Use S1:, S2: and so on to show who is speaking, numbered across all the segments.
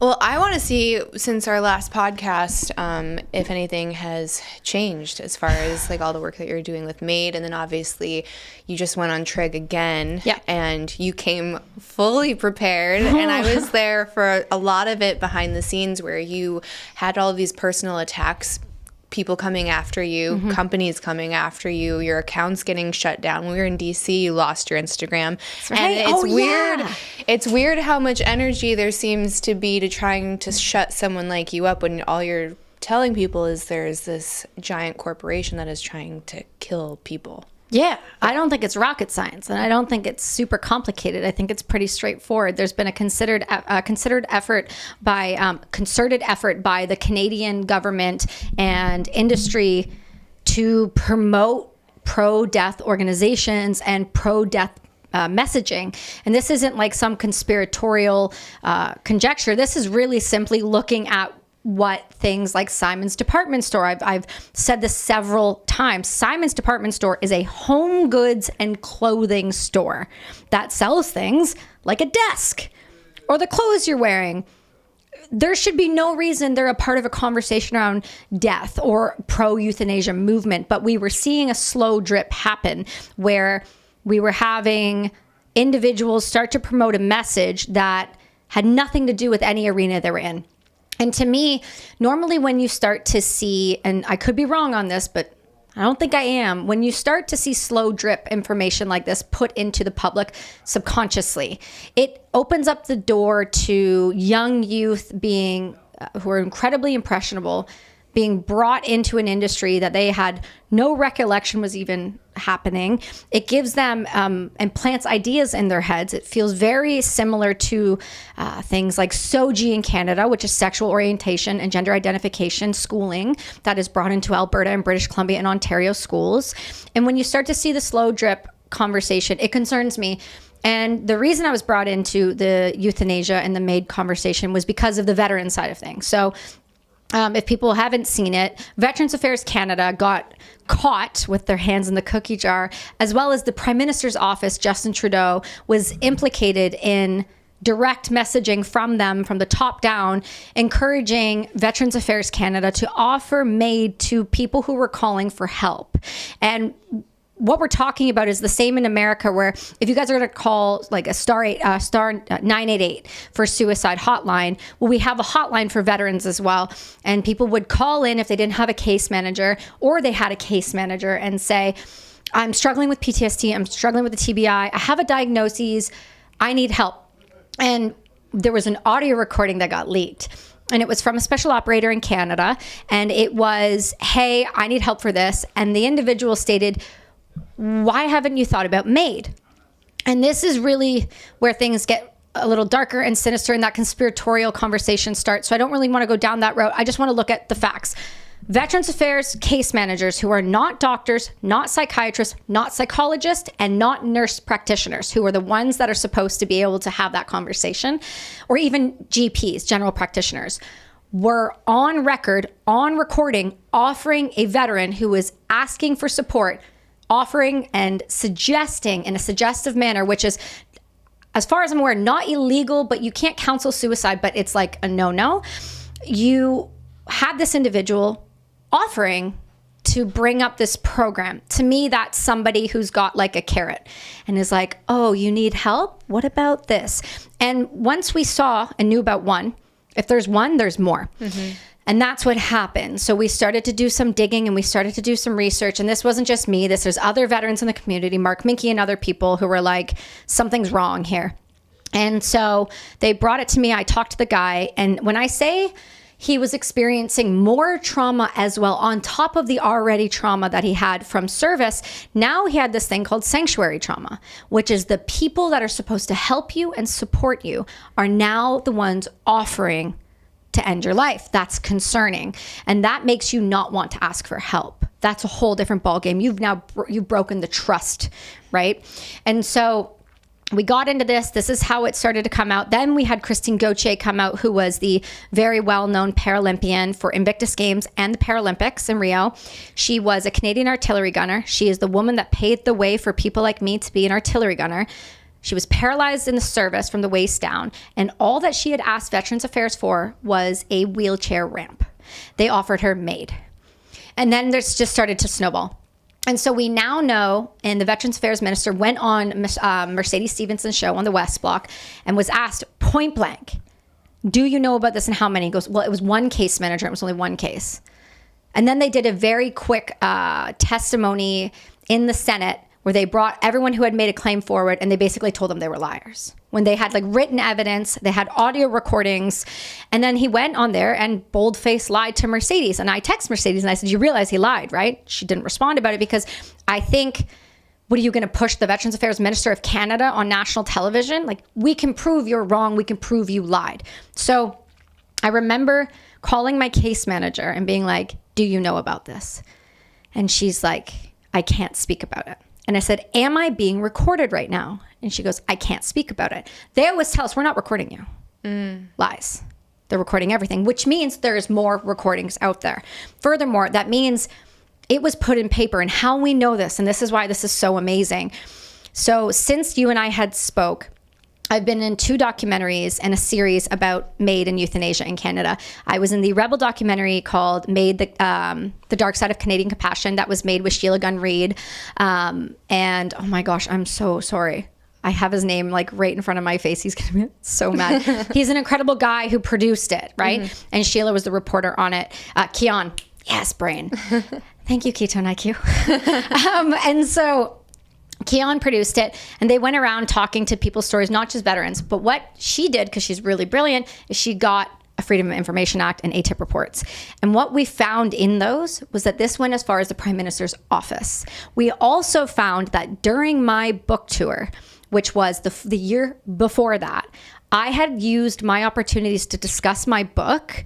S1: Well, I want to see, since our last podcast, if anything has changed as far as like all the work that you're doing with MAiD. And then obviously you just went on Trig again.
S2: Yeah.
S1: And you came fully prepared. And I was there for a lot of it behind the scenes where you had all of these personal attacks, people coming after you, companies coming after you, your accounts getting shut down. When we were in DC, you lost your Instagram.
S2: Right.
S1: And it's weird.
S2: Yeah.
S1: It's weird how much energy there seems to be to trying to shut someone like you up when all you're telling people is there's this giant corporation that is trying to kill people.
S2: Yeah, I don't think it's rocket science, and I don't think it's super complicated. I think it's pretty straightforward. There's been a concerted effort by the Canadian government and industry to promote pro-death organizations and pro-death messaging. And this isn't like some conspiratorial conjecture. This is really simply looking at what things like Simon's Department Store, I've said this several times, Simon's Department Store is a home goods and clothing store that sells things like a desk or the clothes you're wearing. There should be no reason they're a part of a conversation around death or pro-euthanasia movement, but we were seeing a slow drip happen where we were having individuals start to promote a message that had nothing to do with any arena they were in. And to me, normally when you start to see, and I could be wrong on this, but I don't think I am, when you start to see slow drip information like this put into the public subconsciously, it opens up the door to young youth being, who are incredibly impressionable, being brought into an industry that they had no recollection was even happening. It gives them and plants ideas in their heads. It feels very similar to things like SOGI in Canada, which is sexual orientation and gender identification schooling that is brought into Alberta and British Columbia and Ontario schools. And when you start to see the slow drip conversation, it concerns me. And the reason I was brought into the euthanasia and the MAiD conversation was because of the veteran side of things. So if people haven't seen it, Veterans Affairs Canada got caught with their hands in the cookie jar, as well as the Prime Minister's office, Justin Trudeau, was implicated in direct messaging from them, from the top down, encouraging Veterans Affairs Canada to offer MAiD to people who were calling for help. And what we're talking about is the same in America, where if you guys are going to call like a star 988 for suicide hotline, well, we have a hotline for veterans as well. And people would call in if they didn't have a case manager, or they had a case manager, and say, I'm struggling with PTSD. I'm struggling with the TBI. I have a diagnosis. I need help. And there was an audio recording that got leaked. And it was from a special operator in Canada. And it was, hey, I need help for this. And the individual stated, why haven't you thought about MAiD? And this is really where things get a little darker and sinister, and that conspiratorial conversation starts. So I don't really want to go down that road. I just want to look at the facts. Veterans Affairs case managers who are not doctors, not psychiatrists, not psychologists, and not nurse practitioners, who are the ones that are supposed to be able to have that conversation, or even GPs, general practitioners, were on record, on recording, offering a veteran who was asking for support, offering and suggesting in a suggestive manner, which is, as far as I'm aware, not illegal, but you can't counsel suicide, but it's like a no-no. You had this individual offering to bring up this program. To me, that's somebody who's got like a carrot and is like, oh, you need help? What about this? And once we saw and knew about one, if there's one, there's more. Mm-hmm. And that's what happened. So we started to do some digging and we started to do some research. And this wasn't just me. There's other veterans in the community, Mark Minke and other people who were like, something's wrong here. And so they brought it to me. I talked to the guy. And when I say he was experiencing more trauma as well, on top of the already trauma that he had from service, now he had this thing called sanctuary trauma, which is the people that are supposed to help you and support you are now the ones offering to end your life. That's concerning. And that makes you not want to ask for help. That's a whole different ballgame. You've broken the trust, right? And so we got into this. This is how it started to come out. Then we had Christine Gauthier come out, who was the very well-known Paralympian for Invictus Games and the Paralympics in Rio. She was a Canadian artillery gunner. She is the woman that paved the way for people like me to be an artillery gunner. She was paralyzed in the service from the waist down, and all that she had asked Veterans Affairs for was a wheelchair ramp. They offered her MAiD. And then this just started to snowball. And so we now know, and the Veterans Affairs Minister went on Mercedes Stevenson's show on the West Block and was asked point blank, do you know about this and how many? He goes, well, it was one case manager. It was only one case. And then they did a very quick testimony in the Senate where they brought everyone who had made a claim forward, and they basically told them they were liars. When they had like written evidence, they had audio recordings, and then he went on there and bold-faced lied to Mercedes. And I text Mercedes and I said, you realize he lied, right? She didn't respond about it because I think, what are you going to push the Veterans Affairs Minister of Canada on national television? Like, we can prove you're wrong. We can prove you lied. So I remember calling my case manager and being like, do you know about this? And she's like, I can't speak about it. And I said, am I being recorded right now? And she goes, I can't speak about it. They always tell us, we're not recording you. Lies. They're recording everything, which means there's more recordings out there. Furthermore, that means it was put in paper. And how we know this, and this is why this is so amazing. So since you and I had spoke, I've been in 2 documentaries and a series about MAiD and euthanasia in Canada. I was in the Rebel documentary called MAiD, The Dark Side of Canadian Compassion, that was made with Sheila Gunn Reid. And oh my gosh, I'm so sorry. I have his name like right in front of my face. He's going to be so mad. He's an incredible guy who produced it, right? Mm-hmm. And Sheila was the reporter on it. Keon, yes, brain. Thank you, Ketone IQ. And so Keon produced it, and they went around talking to people's stories, not just veterans. But what she did, because she's really brilliant, is she got a Freedom of Information Act and ATIP reports. And what we found in those was that this went as far as the Prime Minister's office. We also found that during my book tour, which was the year before that, I had used my opportunities to discuss my book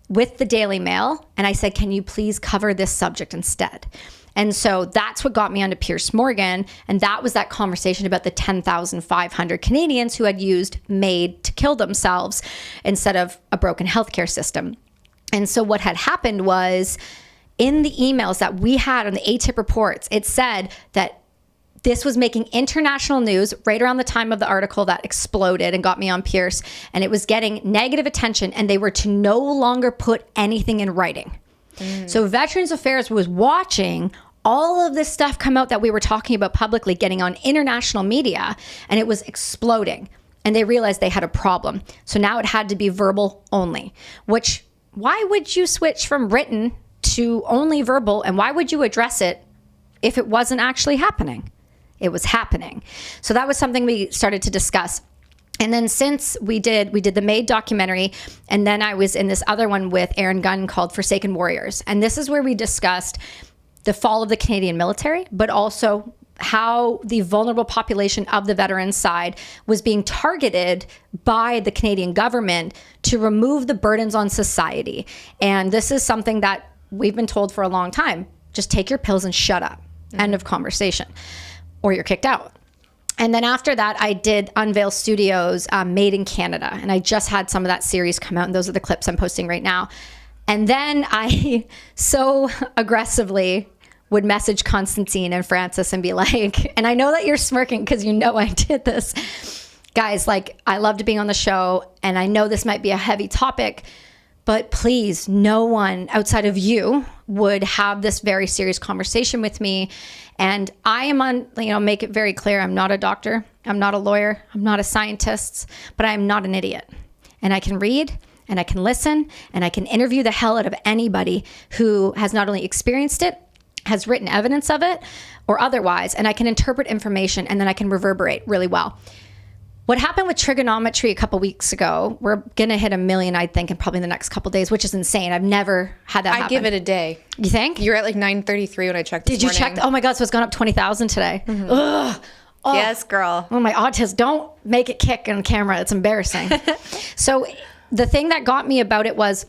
S2: with the Daily Mail, and I said, can you please cover this subject instead? And so that's what got me onto Pierce Morgan. And that was that conversation about the 10,500 Canadians who had used MAiD to kill themselves instead of a broken healthcare system. And so what had happened was, in the emails that we had on the ATIP reports, it said that this was making international news right around the time of the article that exploded and got me on Pierce. And it was getting negative attention, and they were to no longer put anything in writing. So Veterans Affairs was watching all of this stuff come out that we were talking about publicly, getting on international media, and it was exploding. And they realized they had a problem. So now it had to be verbal only, which, why would you switch from written to only verbal? And why would you address it if it wasn't actually happening? It was happening. So that was something we started to discuss. And then since we did the MAiD documentary, and then I was in this other one with Aaron Gunn called Forsaken Warriors. And this is where we discussed the fall of the Canadian military, but also how the vulnerable population of the veterans side was being targeted by the Canadian government to remove the burdens on society. And this is something that we've been told for a long time. Just take your pills and shut up. End of conversation. Or you're kicked out. And then after that, I did Unveil Studios, MAiD in Canada. And I just had some of that series come out, and those are the clips I'm posting right now. And then I so aggressively would message Constantine and Francis and be like, and I know that you're smirking because you know I did this. Guys, like, I loved being on the show, and I know this might be a heavy topic, but please, no one outside of you would have this very serious conversation with me. And I am on, make it very clear, I'm not a doctor, I'm not a lawyer, I'm not a scientist, but I am not an idiot. And I can read, and I can listen, and I can interview the hell out of anybody who has not only experienced it, has written evidence of it, or otherwise, and I can interpret information, and then I can reverberate really well. What happened with trigonometry a couple weeks ago, we're going to hit 1 million, I think, in probably the next couple days, which is insane. I've never had that happen.
S1: I'd give it a day.
S2: You think?
S1: You're at like 933 when I checked this
S2: morning. Did you check? Oh my God, so it's gone up 20,000 today. Mm-hmm. Ugh. Oh.
S1: Yes, girl.
S2: Oh, my autism. Don't make it kick on camera. It's embarrassing. So the thing that got me about it was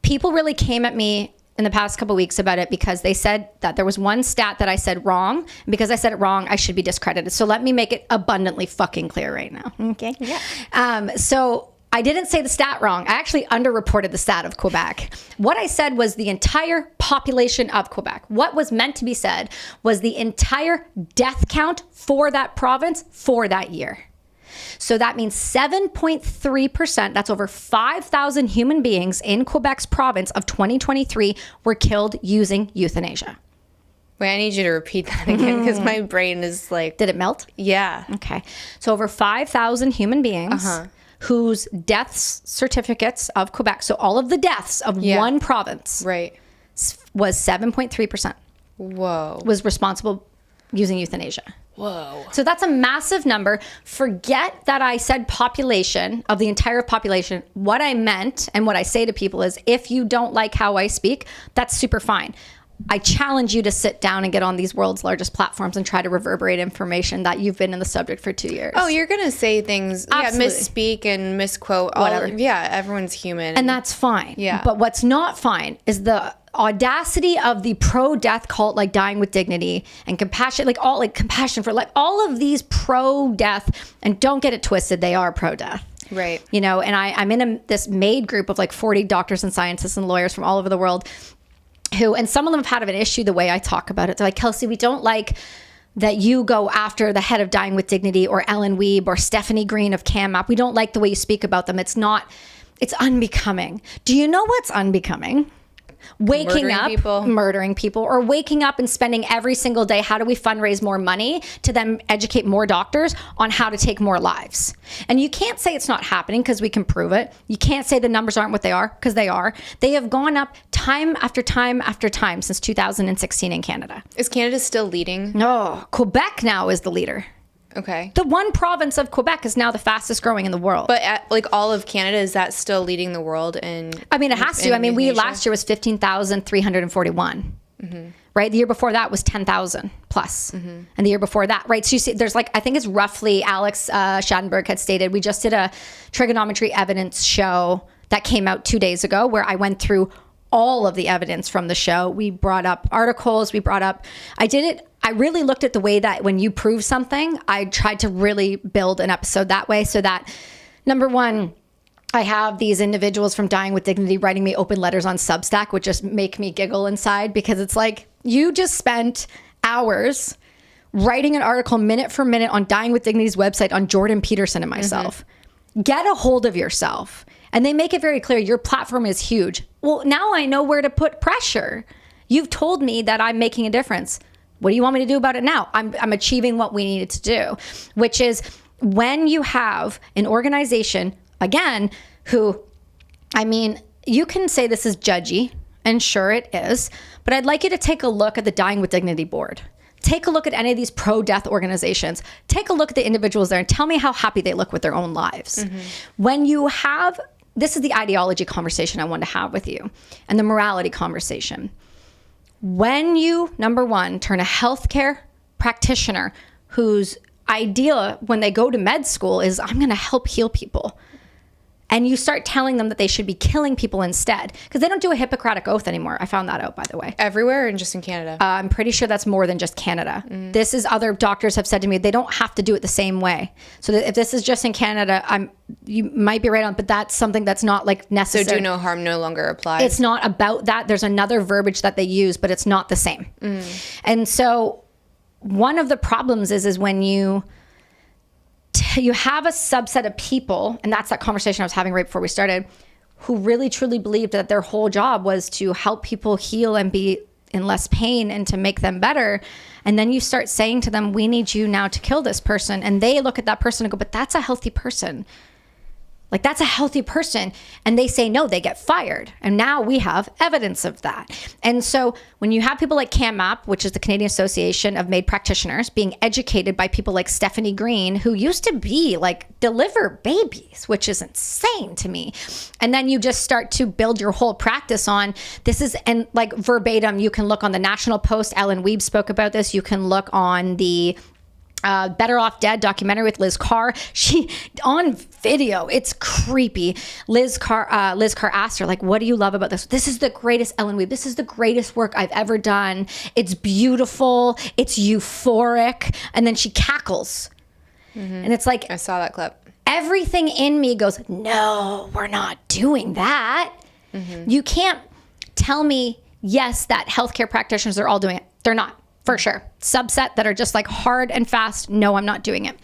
S2: people really came at me in the past couple of weeks about it because they said that there was one stat that I said wrong. And because I said it wrong, I should be discredited. So let me make it abundantly fucking clear right now. Okay. Yeah. So I didn't say the stat wrong. I actually underreported the stat of Quebec. What I said was the entire population of Quebec. What was meant to be said was the entire death count for that province for that year. So that means 7.3%, that's over 5,000 human beings in Quebec's province of 2023 were killed using euthanasia.
S1: Wait, I need you to repeat that again because my brain is like...
S2: Did it melt?
S1: Yeah.
S2: Okay. So over 5,000 human beings whose death certificates of Quebec, so all of the deaths of one province,
S1: right,
S2: was 7.3%.
S1: Whoa.
S2: Was responsible using euthanasia.
S1: Whoa.
S2: So that's a massive number. Forget that I said population of the entire population. What I meant and what I say to people is if you don't like how I speak, that's super fine. I challenge you to sit down and get on these world's largest platforms and try to reverberate information that you've been in the subject for 2 years.
S1: Oh, you're going to say things, misspeak and misquote.
S2: Whatever.
S1: Everyone's human.
S2: And that's fine.
S1: Yeah.
S2: But what's not fine is the audacity of the pro-death cult, like Dying with Dignity and compassion, compassion for all of these pro-death, and don't get it twisted, they are pro-death.
S1: Right.
S2: And I'm in this MAiD group of 40 doctors and scientists and lawyers from all over the world and some of them have had an issue the way I talk about it. They're like, Kelsi, we don't like that you go after the head of Dying with Dignity or Ellen Wiebe or Stephanie Green of CAMAP. We don't like the way you speak about them. It's unbecoming. Do you know what's unbecoming? Murdering people, or waking up and spending every single day, how do we fundraise more money to then educate more doctors on how to take more lives? And you can't say it's not happening because we can prove it. You can't say the numbers aren't what they are because they are. They have gone up time after time after time since 2016 in Canada.
S1: Is Canada still leading?
S2: No, Quebec now is the leader.
S1: Okay.
S2: The one province of Quebec is now the fastest growing in the world.
S1: But all of Canada, is that still leading the world in?
S2: I mean, it has to. I mean, last year was 15,341. Mm-hmm. Right? The year before that was 10,000 plus. Mm-hmm. And the year before that, right? So you see, there's I think it's roughly, Alex Schadenberg had stated, we just did a trigonometry evidence show that came out 2 days ago where I went through all of the evidence from the show. We brought up articles, I really looked at the way that when you prove something, I tried to really build an episode that way so that, number one, I have these individuals from Dying with Dignity writing me open letters on Substack, which just make me giggle inside because it's like, you just spent hours writing an article minute for minute on Dying with Dignity's website on Jordan Peterson and myself. Mm-hmm. Get a hold of yourself. And they make it very clear, your platform is huge. Well, now I know where to put pressure. You've told me that I'm making a difference. What do you want me to do about it now? I'm achieving what we needed to do, which is when you have an organization, again, who, you can say this is judgy, and sure it is, but I'd like you to take a look at the Dying with Dignity board. Take a look at any of these pro-death organizations. Take a look at the individuals there and tell me how happy they look with their own lives. Mm-hmm. When you have, this is the ideology conversation I want to have with you, and the morality conversation. When you, number one, turn a healthcare practitioner whose idea when they go to med school is, I'm going to help heal people. And you start telling them that they should be killing people instead. Because they don't do a Hippocratic Oath anymore. I found that out, by the way.
S1: Everywhere or just in Canada?
S2: I'm pretty sure that's more than just Canada. Mm. This is, other doctors have said to me, they don't have to do it the same way. So that if this is just in Canada, you might be right on, but that's something that's not necessary.
S1: So do no harm no longer applies?
S2: It's not about that. There's another verbiage that they use, but it's not the same. Mm. And so one of the problems is when you have a subset of people, and that's that conversation I was having right before we started, who really truly believed that their whole job was to help people heal and be in less pain and to make them better. And then you start saying to them, we need you now to kill this person. And they look at that person and go, but that's a healthy person. That's a healthy person. And they say no, they get fired. And now we have evidence of that. And so when you have people like CAMAP, which is the Canadian Association of MAiD Practitioners, being educated by people like Stephanie Green, who used to be deliver babies, which is insane to me. And then you just start to build your whole practice on this is, and verbatim, you can look on the National Post. Ellen Wiebe spoke about this. You can look on the Better Off Dead documentary with Liz Carr. She on video, it's creepy. Liz Carr asked her, what do you love about this? This is the greatest, Ellen Wiebe. This is the greatest work I've ever done. It's beautiful. It's euphoric. And then she cackles. Mm-hmm. And it's
S1: I saw that clip.
S2: everything in me goes, no, we're not doing that. You can't tell me, yes, that healthcare practitioners are all doing it. They're not, for sure. Subset that are just like hard and fast. No, I'm not doing it.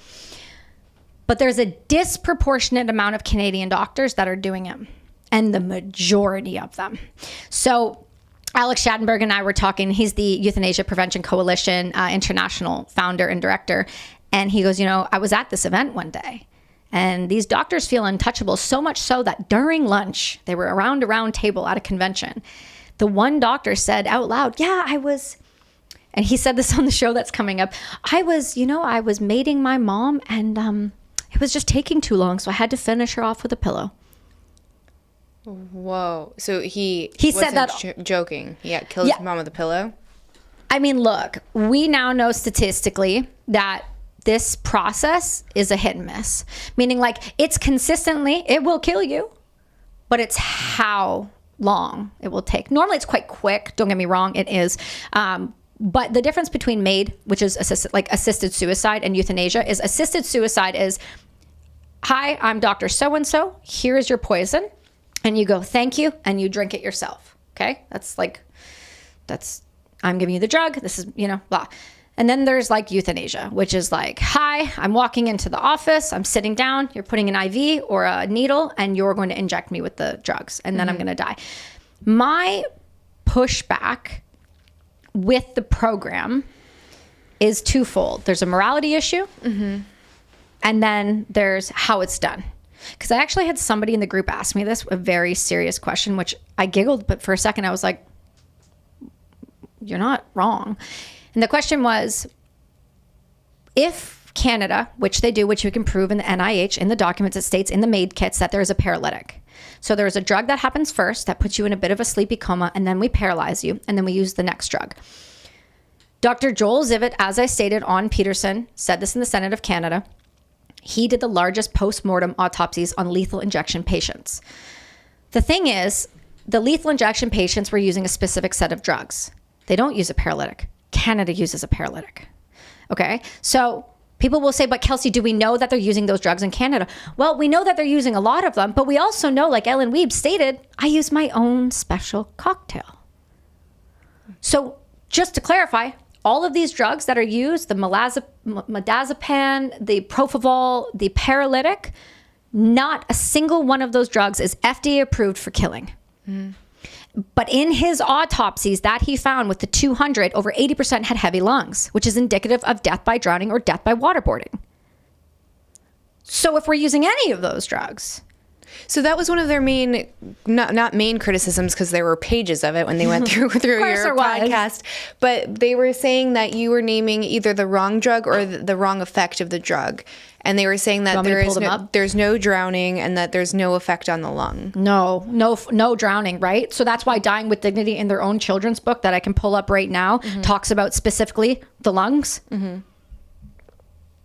S2: But there's a disproportionate amount of Canadian doctors that are doing it, and the majority of them. So Alex Schattenberg and I were talking. He's the Euthanasia Prevention Coalition international founder and director. And he goes, I was at this event one day, and these doctors feel untouchable, so much so that during lunch, they were around a round table at a convention. The one doctor said out loud, yeah, I was, and he said this on the show that's coming up, I was maiding my mom, and it was just taking too long, so I had to finish her off with a pillow.
S1: Whoa. So he
S2: said that
S1: joking. Yeah, killed his mom with a pillow.
S2: I mean, look, we now know statistically that this process is a hit and miss, meaning like it's consistently, it will kill you, but it's how long it will take. Normally it's quite quick. Don't get me wrong. It is. But the difference between MAiD, which is assisted suicide, and euthanasia is assisted suicide is, hi, I'm Dr. So-and-so. Here is your poison. And you go, thank you. And you drink it yourself. Okay. I'm giving you the drug. This is, blah. And then there's like euthanasia, which is like, hi, I'm walking into the office. I'm sitting down. You're putting an IV or a needle, and you're going to inject me with the drugs. And then I'm going to die. My pushback with the program is twofold. There's a morality issue, and then there's how it's done. Because I actually had somebody in the group ask me this, a very serious question, which I giggled, but for a second I was like, you're not wrong. And the question was, if Canada, which they do, which you can prove in the NIH, in the documents, it states in the MAiD kits that there is a paralytic. So there's a drug that happens first that puts you in a bit of a sleepy coma, and then we paralyze you, and then we use the next drug. Dr. Joel Zivit, as I stated on Peterson, said this in the Senate of Canada. He did the largest post-mortem autopsies on lethal injection patients. The thing is, the lethal injection patients were using a specific set of drugs. They don't use a paralytic. Canada uses a paralytic. Okay? So people will say, but Kelsi, do we know that they're using those drugs in Canada? Well, we know that they're using a lot of them, but we also know, like Ellen Wiebe stated, I use my own special cocktail. So just to clarify, all of these drugs that are used, the milazepam, the propofol, the paralytic, not a single one of those drugs is FDA approved for killing. But in his autopsies that he found with the 200, over 80% had heavy lungs, which is indicative of death by drowning or death by waterboarding. So if we're using any of those drugs.
S1: So that was one of their main, not main criticisms, because there were pages of it when they went through your podcast. But they were saying that you were naming either the wrong drug or the wrong effect of the drug. And they were saying that there's no drowning and that there's no effect on the lung. No drowning, right? So that's why Dying with Dignity in their own children's book that I can pull up right now talks about specifically the lungs.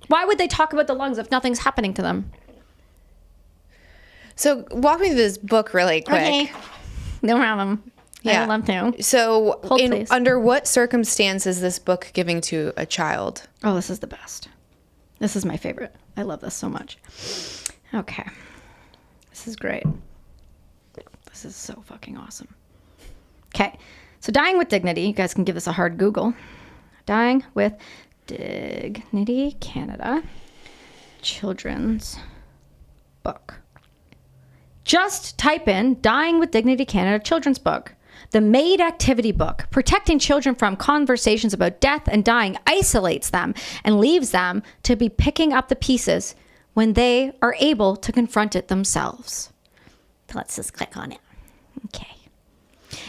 S1: Why would they talk about the lungs if nothing's happening to them? So walk me through this book really quick.
S2: Okay. No problem. Yeah. I'd love to.
S1: So under what circumstance is this book giving to a child?
S2: Oh, this is the best. This is my favorite. I love this so much. Okay. This is great. This is so fucking awesome. Okay. So Dying with Dignity, you guys can give this a hard Google. Dying with Dignity Canada children's book. Just type in Dying with Dignity Canada children's book. The MAiD activity book, protecting children from conversations about death and dying, isolates them and leaves them to be picking up the pieces when they are able to confront it themselves. Let's just click on it. Okay.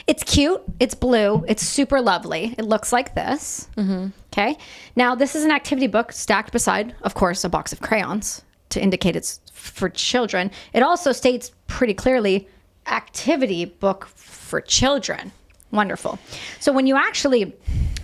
S2: It's cute. It's blue. It's super lovely. It looks like this. Okay. Now, this is an activity book stacked beside, of course, a box of crayons to indicate it's for children. It also states pretty clearly, activity book for children. Wonderful. So when you actually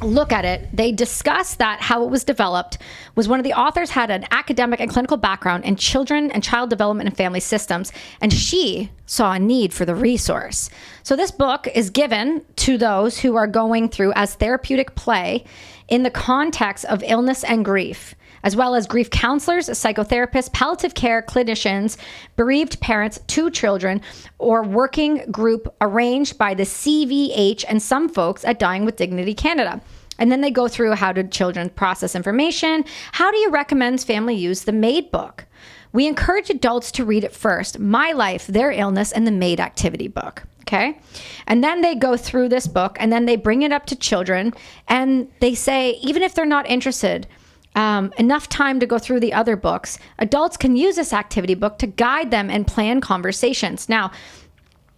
S2: look at it, they discuss that how it was developed was one of the authors had an academic and clinical background in children and child development and family systems, and she saw a need for the resource. So this book is given to those who are going through as therapeutic play in the context of illness and grief. as well as grief counselors, psychotherapists, palliative care clinicians, bereaved parents, 2 children, or working group arranged by the CVH and some folks at Dying with Dignity Canada. And then they go through how do children process information? How do you recommend family use the MAiD book? We encourage adults to read it first, My Life, Their Illness, and the MAiD activity book. Okay. And then they go through this book and then they bring it up to children and they say, even if they're not interested, enough time to go through the other books, adults can use this activity book to guide them and plan conversations. Now,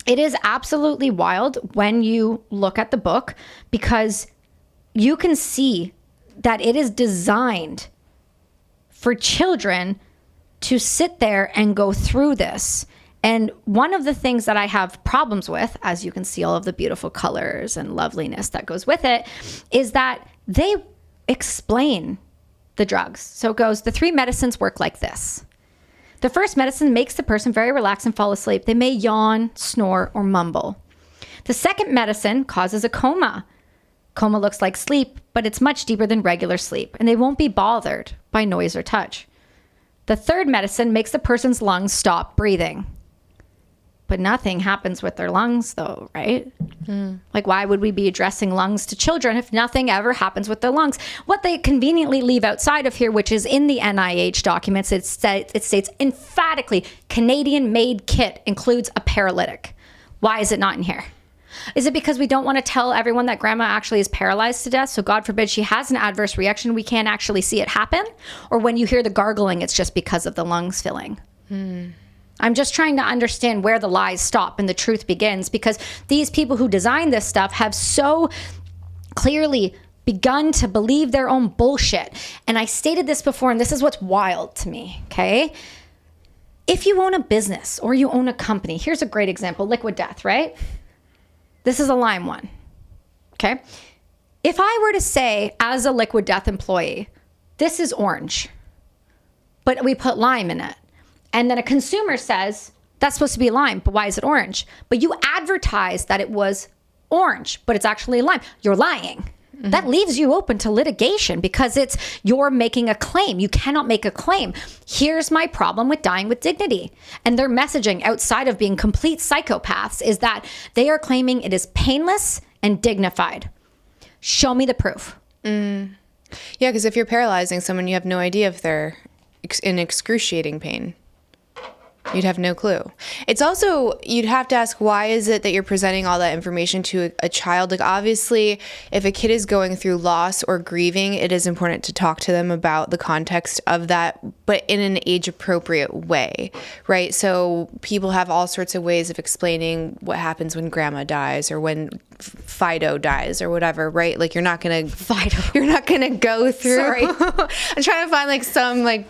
S2: it is absolutely wild when you look at the book because you can see that it is designed for children to sit there and go through this. And one of the things that I have problems with, as you can see all of the beautiful colors and loveliness that goes with it, is that they explain the drugs. So it goes, the 3 medicines work like this. The first medicine makes the person very relaxed and fall asleep. They may yawn, snore, or mumble. The second medicine causes a coma. Coma looks like sleep, but it's much deeper than regular sleep, and they won't be bothered by noise or touch. The third medicine makes the person's lungs stop breathing. But nothing happens with their lungs, though, right? Like, why would we be addressing lungs to children if nothing ever happens with their lungs? What they conveniently leave outside of here, which is in the NIH documents, it states emphatically, Canadian MAiD kit includes a paralytic. Why is it not in here? Is it because we don't want to tell everyone that grandma actually is paralyzed to death? So God forbid she has an adverse reaction, we can't actually see it happen? Or when you hear the gargling, it's just because of the lungs filling? I'm just trying to understand where the lies stop and the truth begins, because these people who design this stuff have so clearly begun to believe their own bullshit. And I stated this before, and this is what's wild to me, okay? If you own a business or you own a company, here's a great example, Liquid Death, right? This is a lime one, okay? If I were to say, as a Liquid Death employee, this is orange, but we put lime in it, and then a consumer says, that's supposed to be lime, but why is it orange? But you advertise that it was orange, but it's actually lime. You're lying. That leaves you open to litigation because you're making a claim. You cannot make a claim. Here's my problem with Dying with Dignity. And their messaging outside of being complete psychopaths is that they are claiming it is painless and dignified. Show me the proof.
S1: Yeah, because if you're paralyzing someone, you have no idea if they're in excruciating pain. You'd have no clue. It's also, you'd have to ask, why is it that you're presenting all that information to a child? Like, obviously, if a kid is going through loss or grieving, it is important to talk to them about the context of that, but in an age-appropriate way, right? So people have all sorts of ways of explaining what happens when grandma dies or when Fido dies or whatever, right? Like, you're not gonna go through. Sorry. I'm trying to find like some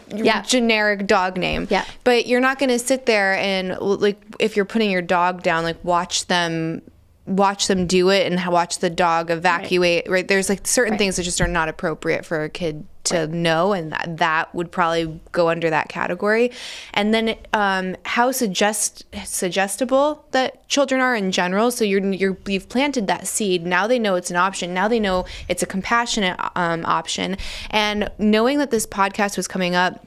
S1: generic dog name. Yeah. But you're not gonna sit there and, like, if you're putting your dog down, like, watch them do it and watch the dog evacuate, right? There's like certain things that just are not appropriate for a kid to know, and that would probably go under that category. And then how suggestible that children are in general. So you've planted that seed. Now they know it's an option. Now they know it's a compassionate option. And knowing that this podcast was coming up,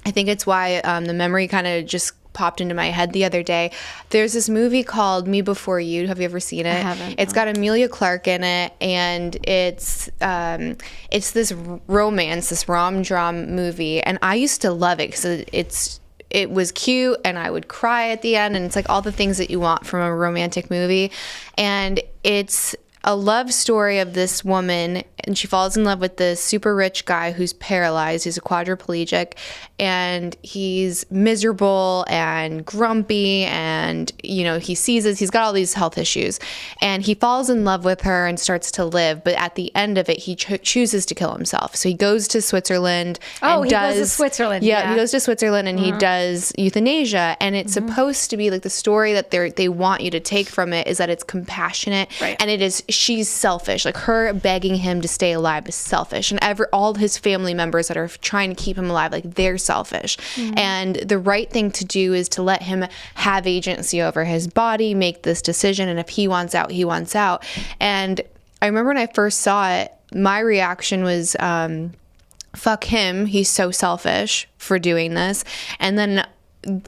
S1: I think it's why the memory kind of just popped into my head the other day. There's this movie called Me Before You. Have you ever seen it?
S2: I haven't.
S1: It's got Emilia Clarke in it, and it's this romance, this rom-dram movie, and I used to love it because it was cute, and I would cry at the end, and it's like all the things that you want from a romantic movie. And it's a love story of this woman, and she falls in love with this super rich guy who's paralyzed. He's a quadriplegic, and he's miserable and grumpy, and he sees he's got all these health issues, and he falls in love with her and starts to live. But at the end of it, he chooses to kill himself. So he goes to Switzerland.
S2: Goes to Switzerland.
S1: Yeah, he goes to Switzerland and he does euthanasia, and it's supposed to be like the story that they want you to take from it is that it's compassionate,
S2: right.
S1: And it is. She's selfish. Like, her begging him to stay alive is selfish, and all his family members that are trying to keep him alive, like, they're selfish. And the right thing to do is to let him have agency over his body, make this decision, and if he wants out, he wants out. And I remember when I first saw it, my reaction was fuck him, he's so selfish for doing this. And then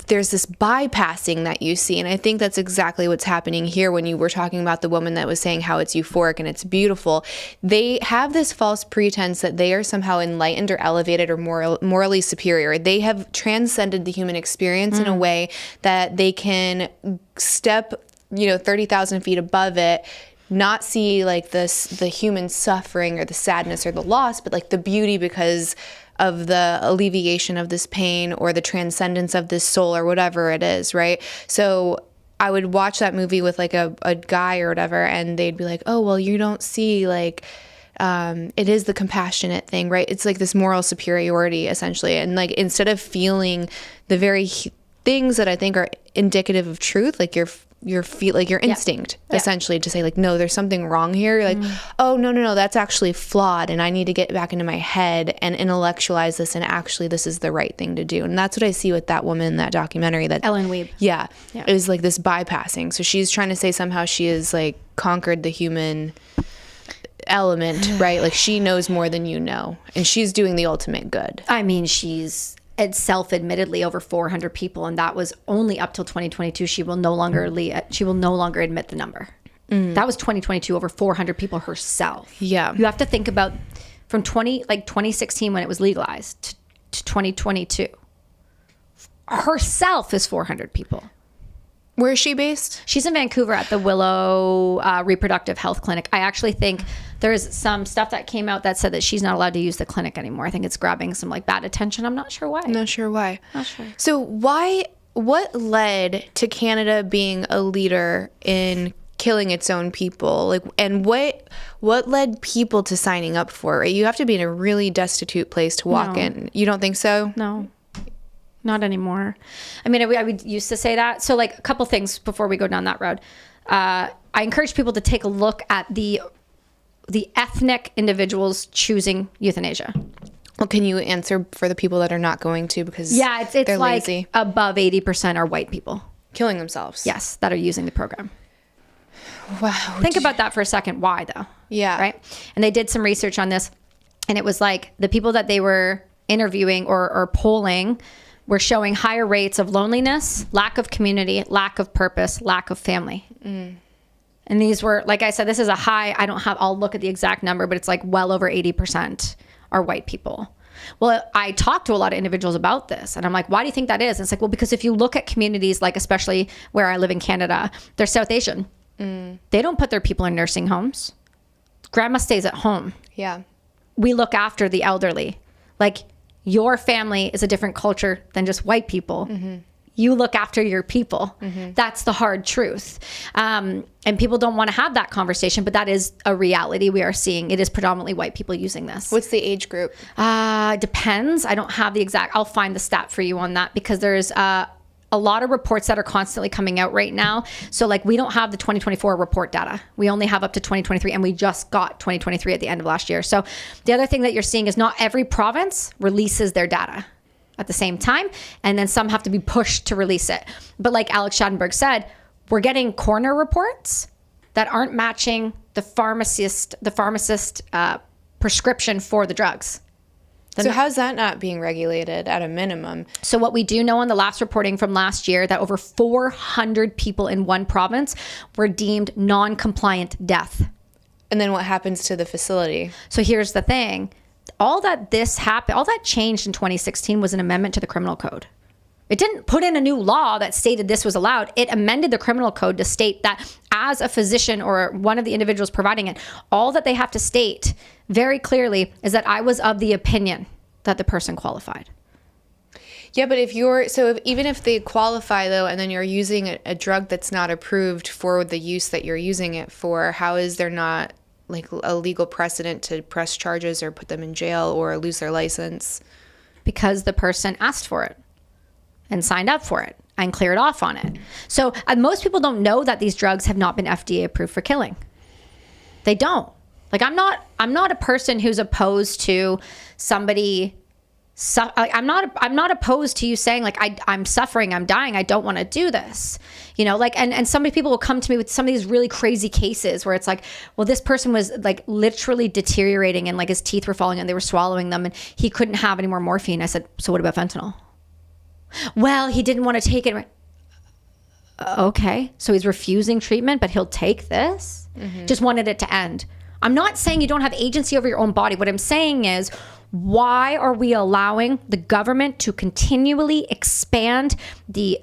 S1: there's this bypassing that you see. And I think that's exactly what's happening here when you were talking about the woman that was saying how it's euphoric and it's beautiful. They have this false pretense that they are somehow enlightened or elevated or morally superior. They have transcended the human experience in a way that they can step, 30,000 feet above it, not see like the human suffering or the sadness or the loss, but like the beauty because of the alleviation of this pain or the transcendence of this soul or whatever it is, right? So I would watch that movie with like a guy or whatever, and they'd be like, oh, well, you don't see like, it is the compassionate thing, right? It's like this moral superiority essentially. And like, instead of feeling the very things that I think are indicative of truth, like your instinct essentially to say like, no, there's something wrong here. You're like, oh, no, that's actually flawed. And I need to get back into my head and intellectualize this. And actually this is the right thing to do. And that's what I see with that woman in that documentary, that
S2: Ellen Weeb.
S1: Yeah. It was like this bypassing. So she's trying to say somehow she is like conquered the human element, right? Like she knows more than you know. And she's doing the ultimate good.
S2: I mean, she's self-admittedly over 400 people, and that was only up till 2022. She will no longer admit the number. That was 2022, over 400 people herself.
S1: Yeah,
S2: you have to think about from 2016 when it was legalized to 2022. Herself is 400 people.
S1: Where is she based?
S2: She's in Vancouver at the Willow Reproductive Health Clinic. I actually think there's some stuff that came out that said that she's not allowed to use the clinic anymore. I think it's grabbing some like bad attention. I'm not sure why.
S1: Not sure. So what led to Canada being a leader in killing its own people? Like, and what led people to signing up for it? You have to be in a really destitute place to walk in. You don't think so?
S2: No. Not anymore. I mean, I would used to say that. So like a couple things before we go down that road. I encourage people to take a look at the ethnic individuals choosing euthanasia.
S1: Well, can you answer for the people that are not going to because
S2: it's
S1: they're
S2: like
S1: lazy?
S2: Above 80% are white people.
S1: Killing themselves.
S2: Yes, that are using the program.
S1: Wow.
S2: Think about that for a second. Why though?
S1: Yeah.
S2: Right? And they did some research on this, and it was like the people that they were interviewing or polling were showing higher rates of loneliness, lack of community, lack of purpose, lack of family. And these were, like I said, this is a high, I'll look at the exact number, but it's like well over 80% are white people. Well, I talked to a lot of individuals about this, and I'm like, why do you think that is? And it's like, well, because if you look at communities, like especially where I live in Canada, they're South Asian. They don't put their people in nursing homes. Grandma stays at home.
S1: Yeah.
S2: We look after the elderly. Like, your family is a different culture than just white people. You look after your people. That's the hard truth. And people don't want to have that conversation, but that is a reality we are seeing. It is predominantly white people using this.
S1: What's the age group?
S2: Depends. I don't have the exact, I'll find the stat for you on that, because there's a lot of reports that are constantly coming out right now. So like, we don't have the 2024 report data. We only have up to 2023, and we just got 2023 at the end of last year. So the other thing that you're seeing is not every province releases their data at the same time, and then some have to be pushed to release it. But like Alex Schadenberg said, we're getting coroner reports that aren't matching the pharmacist prescription for the drugs.
S1: So how's that not being regulated at a minimum?
S2: So what we do know on the last reporting from last year, that over 400 people in one province were deemed non-compliant death.
S1: And then what happens to the facility?
S2: So here's the thing. All that changed in 2016 was an amendment to the criminal code. It didn't put in a new law that stated this was allowed. It amended the criminal code to state that as a physician or one of the individuals providing it, all that they have to state very clearly is that I was of the opinion that the person qualified.
S1: Yeah, but even if they qualify though, and then you're using a drug that's not approved for the use that you're using it for, how is there not like a legal precedent to press charges or put them in jail or lose their license?
S2: Because the person asked for it and signed up for it and cleared off on it. So most people don't know that these drugs have not been FDA approved for killing. They don't. Like, I'm not a person who's opposed to somebody I'm not opposed to you saying like, I'm suffering, I'm dying, I don't want to do this, you know, like, and so many people will come to me with some of these really crazy cases where it's like, well, this person was like literally deteriorating and like his teeth were falling and they were swallowing them and he couldn't have any more morphine. I said, so what about fentanyl? Well, he didn't want to take it. Okay. So he's refusing treatment, but he'll take this. Just wanted it to end. I'm not saying you don't have agency over your own body. What I'm saying is, why are we allowing the government to continually expand the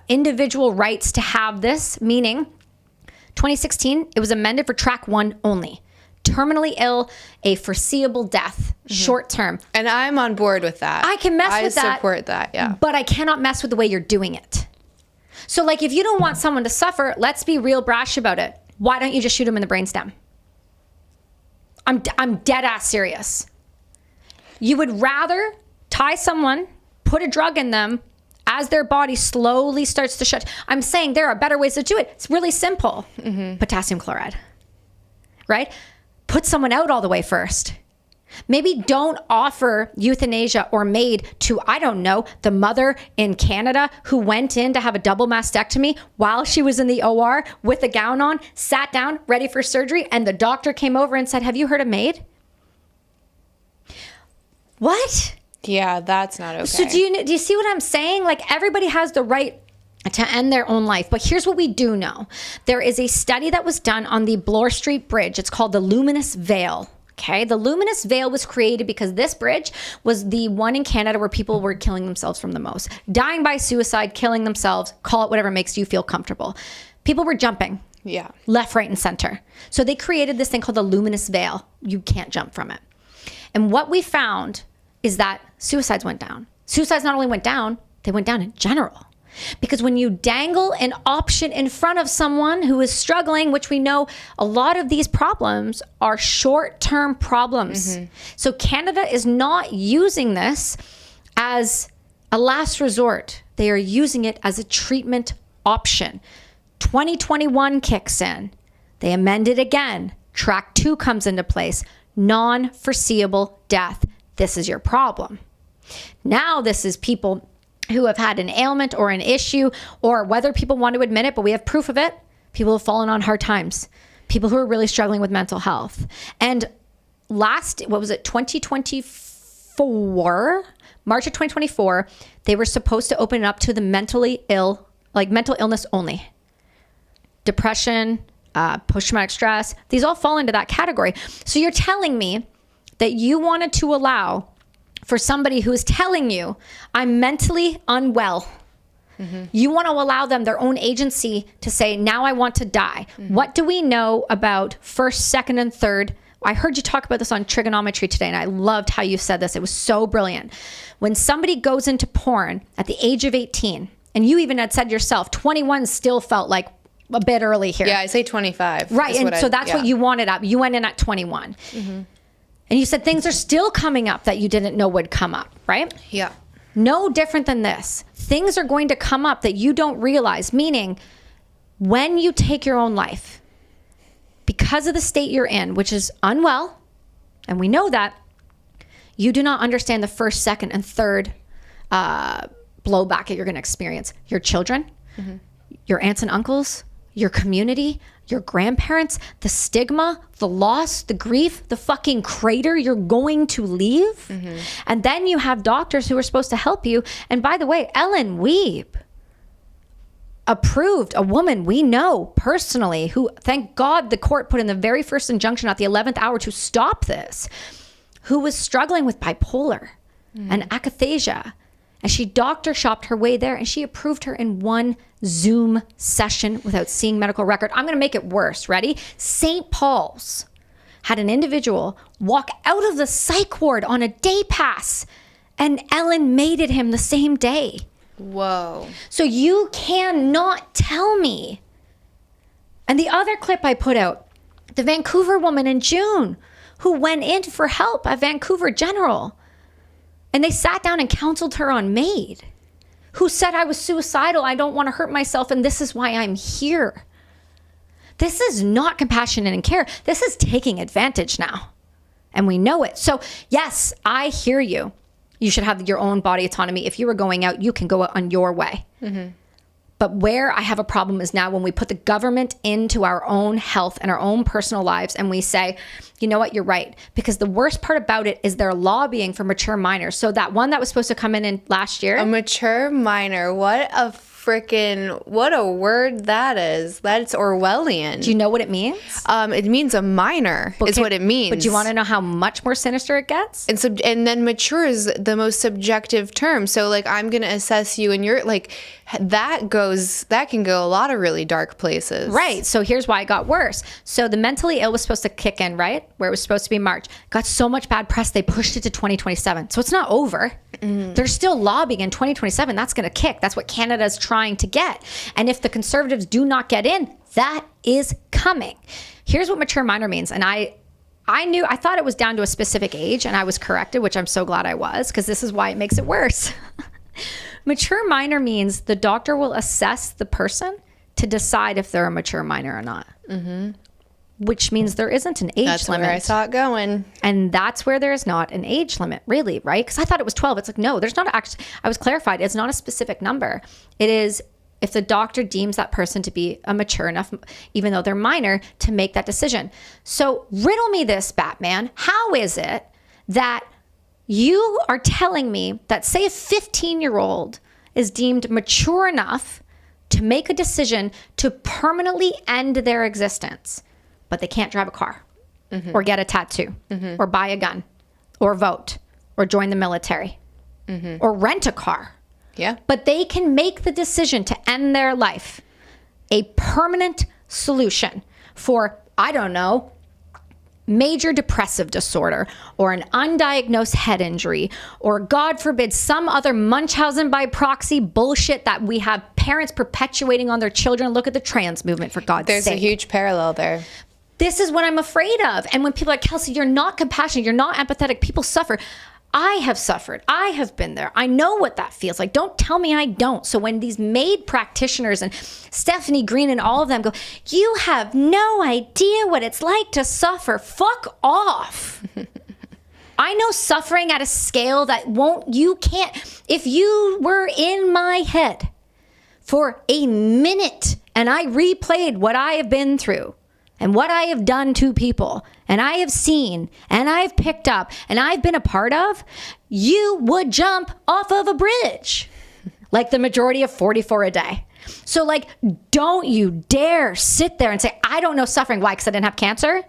S2: individual rights to have this? Meaning, 2016, it was amended for track 1 only. Terminally ill, a foreseeable death, short term.
S1: And I'm on board with that.
S2: I can mess with that.
S1: I support that, yeah.
S2: But I cannot mess with the way you're doing it. So like, if you don't want someone to suffer, let's be real brash about it. Why don't you just shoot them in the brainstem? I'm dead ass serious. You would rather tie someone, put a drug in them as their body slowly starts to shut. I'm saying there are better ways to do it. It's really simple. Potassium chloride, right? Put someone out all the way first. Maybe don't offer euthanasia or MAiD to, I don't know, the mother in Canada who went in to have a double mastectomy while she was in the OR with a gown on, sat down, ready for surgery, and the doctor came over and said, have you heard of MAiD? What?
S1: Yeah, that's not okay.
S2: So do you see what I'm saying? Like, everybody has the right to end their own life. But here's what we do know. There is a study that was done on the Bloor Street Bridge. It's called the Luminous Veil. Okay, the Luminous Veil was created because this bridge was the one in Canada where people were killing themselves from the most. Dying by suicide, killing themselves, call it whatever makes you feel comfortable. People were jumping.
S1: Yeah.
S2: Left, right, and center. So they created this thing called the Luminous Veil. You can't jump from it. And what we found is that suicides went down. Suicides not only went down, they went down in general. Because when you dangle an option in front of someone who is struggling, which we know a lot of these problems are short-term problems. So Canada is not using this as a last resort. They are using it as a treatment option. 2021 kicks in. They amend it again. Track 2 comes into place. Non-foreseeable death. This is your problem. Now this is people who have had an ailment or an issue, or whether people want to admit it, but we have proof of it. People have fallen on hard times. People who are really struggling with mental health. And 2024, March of 2024, they were supposed to open it up to the mentally ill, like mental illness only. Depression, post-traumatic stress, these all fall into that category. So you're telling me that you wanted to allow for somebody who is telling you, I'm mentally unwell. You want to allow them their own agency to say, now I want to die. What do we know about first, second, and third? I heard you talk about this on trigonometry today, and I loved how you said this. It was so brilliant. When somebody goes into porn at the age of 18, and you even had said yourself, 21 still felt like a bit early here.
S1: Yeah, I say 25.
S2: Right, and so that's what you wanted up. You went in at 21. And you said things are still coming up that you didn't know would come up, right?
S1: Yeah.
S2: No different than this. Things are going to come up that you don't realize, meaning when you take your own life, because of the state you're in, which is unwell, and we know that, you do not understand the first, second, and third blowback that you're going to experience. Your children, your aunts and uncles, your community, your grandparents, the stigma, the loss, the grief, the fucking crater you're going to leave. And then you have doctors who are supposed to help you. And by the way, Ellen Weeb approved a woman we know personally who, thank God, the court put in the very first injunction at the 11th hour to stop this, who was struggling with bipolar and akathisia. And she doctor shopped her way there, and she approved her in one Zoom session without seeing medical record. I'm going to make it worse. Ready? St. Paul's had an individual walk out of the psych ward on a day pass, and Ellen mated him the same day.
S1: Whoa.
S2: So you cannot tell me. And the other clip I put out, the Vancouver woman in June who went in for help at Vancouver General. And they sat down and counseled her on MAiD, who said, I was suicidal, I don't want to hurt myself, and this is why I'm here. This is not compassion and care. This is taking advantage now. And we know it. So yes, I hear you. You should have your own body autonomy. If you were going out, you can go out on your way. But where I have a problem is now when we put the government into our own health and our own personal lives, and we say, you know what, you're right. Because the worst part about it is they're lobbying for mature minors. So that one that was supposed to come in last year.
S1: A mature minor. What a word that is. That's Orwellian.
S2: Do you know what it means?
S1: It means a minor is what it means.
S2: But do you want to know how much more sinister it gets?
S1: And then mature is the most subjective term. So like, I'm going to assess you and you're like, that can go a lot of really dark places.
S2: Right. So here's why it got worse. So the mentally ill was supposed to kick in, right? Where it was supposed to be March. Got so much bad press, they pushed it to 2027. So it's not over. They're still lobbying in 2027. That's going to kick. That's what Canada's trying to get. And if the Conservatives do not get in, that is coming. Here's what mature minor means. And I thought it was down to a specific age, and I was corrected, which I'm so glad I was, because this is why it makes it worse. Mature minor means the doctor will assess the person to decide if they're a mature minor or not. Which means there isn't an age limit.
S1: That's where I saw it going.
S2: And that's where there's not an age limit, really, right? Because I thought it was 12. It's like, no, there's not actually, I was clarified. It's not a specific number. It is if the doctor deems that person to be a mature enough, even though they're minor, to make that decision. So riddle me this, Batman. How is it that you are telling me that, say, a 15-year-old is deemed mature enough to make a decision to permanently end their existence, but they can't drive a car or get a tattoo or buy a gun or vote or join the military or rent a car.
S1: Yeah.
S2: But they can make the decision to end their life. A permanent solution for, I don't know, major depressive disorder or an undiagnosed head injury or, God forbid, some other Munchausen by proxy bullshit that we have parents perpetuating on their children. Look at the trans movement, for God's sake.
S1: There's a huge parallel there.
S2: This is what I'm afraid of. And when people are like, Kelsi, you're not compassionate, you're not empathetic, people suffer. I have suffered. I have been there. I know what that feels like. Don't tell me I don't. So when these MAiD practitioners and Stephanie Green and all of them go, you have no idea what it's like to suffer. Fuck off. I know suffering at a scale that you can't. If you were in my head for a minute and I replayed what I have been through and what I have done to people, and I have seen, and I've picked up, and I've been a part of, you would jump off of a bridge, like the majority of 44 a day. So, like, don't you dare sit there and say, I don't know suffering. Why? Because I didn't have cancer?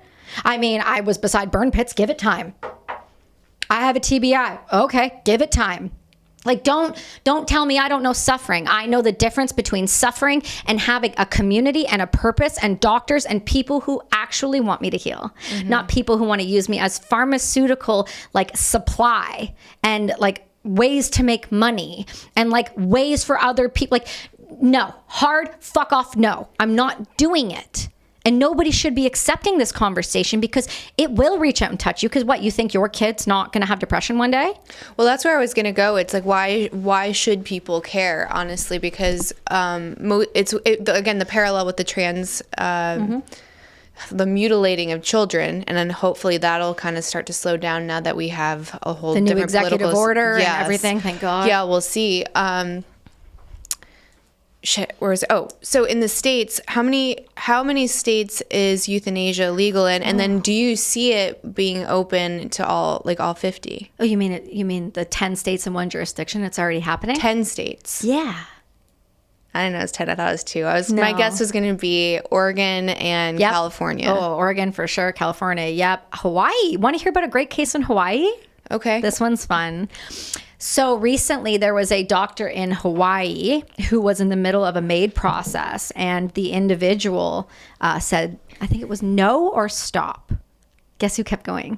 S2: I mean, I was beside burn pits. Give it time. I have a TBI. Okay, give it time. Like, don't tell me I don't know suffering. I know the difference between suffering and having a community and a purpose and doctors and people who actually want me to heal, not people who want to use me as pharmaceutical, like, supply and, like, ways to make money and, like, ways for other people. Like, no, hard fuck off. No, I'm not doing it. And nobody should be accepting this conversation because it will reach out and touch you. Because what, you think your kid's not going to have depression one day?
S1: Well, that's where I was going to go. It's like, why should people care, honestly? Because again, the parallel with the trans, the mutilating of children. And then hopefully that'll kind of start to slow down now that we have a whole different
S2: executive order and everything. Thank God.
S1: Yeah, we'll see. So in the States, how many states is euthanasia legal in? And then do you see it being open to all 50?
S2: Oh, you mean the 10 states in one jurisdiction? It's already happening?
S1: 10 states.
S2: Yeah.
S1: I didn't know it was 10. I thought it was 2. My guess was going to be Oregon and California.
S2: Oh, Oregon for sure. California. Yep. Hawaii. Want to hear about a great case in Hawaii?
S1: Okay.
S2: This one's fun. So recently there was a doctor in Hawaii who was in the middle of a MAiD process, and the individual said, I think it was no or stop. Guess who kept going?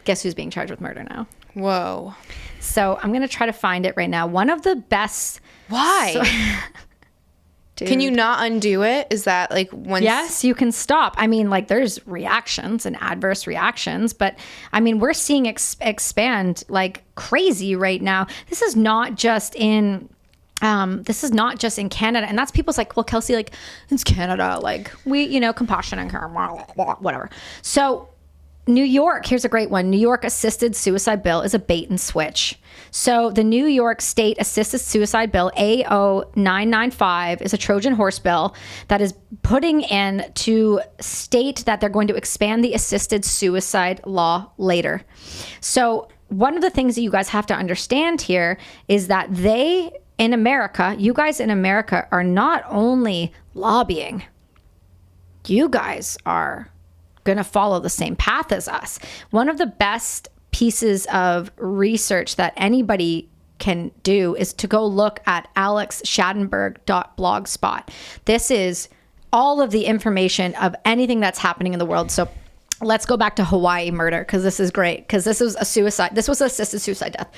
S2: Guess who's being charged with murder now?
S1: Whoa.
S2: So I'm going to try to find it right now. One of the best...
S1: Why? Can you not undo it? Is that like once?
S2: Yes, you can stop. I mean, like, there's reactions and adverse reactions, but I mean, we're seeing expand like crazy right now. This is not just in Canada. And that's people's like, well, Kelsi, like, it's Canada. Like, we, compassion and care, whatever. So New York, here's a great one. New York assisted suicide bill is a bait and switch. So the New York State Assisted Suicide Bill, AO995, is a Trojan horse bill that is putting in to state that they're going to expand the assisted suicide law later. So one of the things that you guys have to understand here is that you guys in America are not only lobbying, you guys are going to follow the same path as us. One of the best pieces of research that anybody can do is to go look at alexschadenberg.blogspot. This is all of the information of anything that's happening in the world. So let's go back to Hawaii murder, because this is great, because this was a suicide. This was assisted suicide death.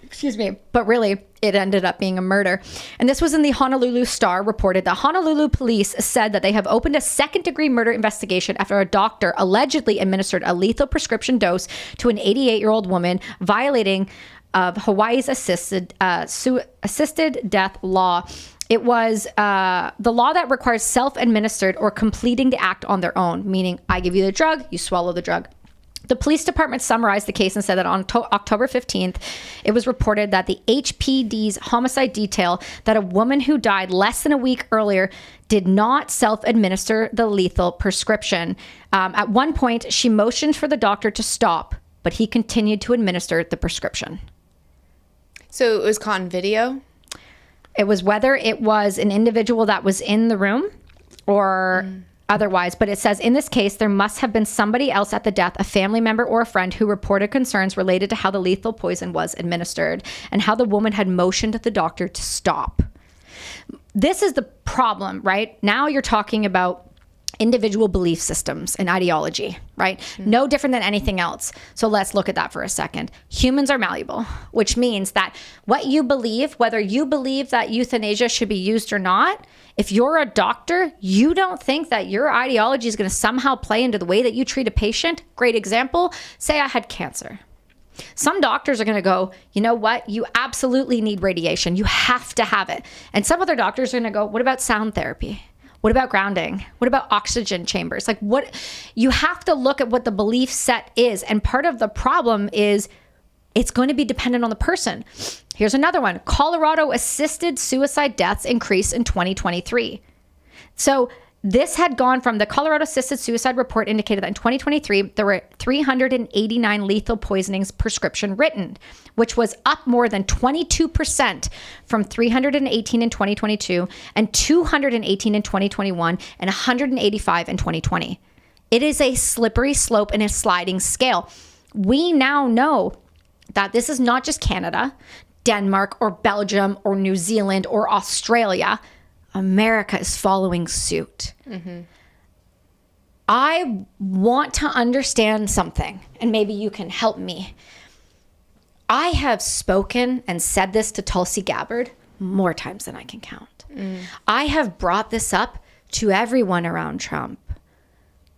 S2: Excuse me. But really, it ended up being a murder. And this was in the Honolulu Star, reported that Honolulu police said that they have opened a second-degree murder investigation after a doctor allegedly administered a lethal prescription dose to an 88-year-old woman, violating of Hawaii's assisted death law. It was the law that requires self-administered or completing the act on their own, meaning I give you the drug, you swallow the drug. The police department summarized the case and said that on October 15th, it was reported that the HPD's homicide detail that a woman who died less than a week earlier did not self-administer the lethal prescription. At one point, she motioned for the doctor to stop, but he continued to administer the prescription.
S1: So it was caught on video?
S2: It was whether it was an individual that was in the room or otherwise, but it says in this case, there must have been somebody else at the death, a family member or a friend, who reported concerns related to how the lethal poison was administered and how the woman had motioned the doctor to stop. This is the problem, right? Now you're talking about individual belief systems and ideology, right? No different than anything else. So let's look at that for a second. Humans are malleable, which means that what you believe, whether you believe that euthanasia should be used or not, if you're a doctor, you don't think that your ideology is going to somehow play into the way that you treat a patient. Great example, say I had cancer. Some doctors are going to go, you know what? You absolutely need radiation. You have to have it. And some other doctors are going to go, what about sound therapy? What about grounding? What about oxygen chambers? Like, what you have to look at what the belief set is. And part of the problem is it's going to be dependent on the person. Here's another one. Colorado assisted suicide deaths increased in 2023. So this had gone from the Colorado Assisted Suicide Report indicated that in 2023, there were 389 lethal poisonings prescription written, which was up more than 22% from 318 in 2022 and 218 in 2021 and 185 in 2020. It is a slippery slope and a sliding scale. We now know that this is not just Canada, Denmark, or Belgium, or New Zealand, or Australia. America is following suit. I want to understand something, and maybe you can help me. I have spoken and said this to Tulsi Gabbard more times than I can count. I have brought this up to everyone around Trump.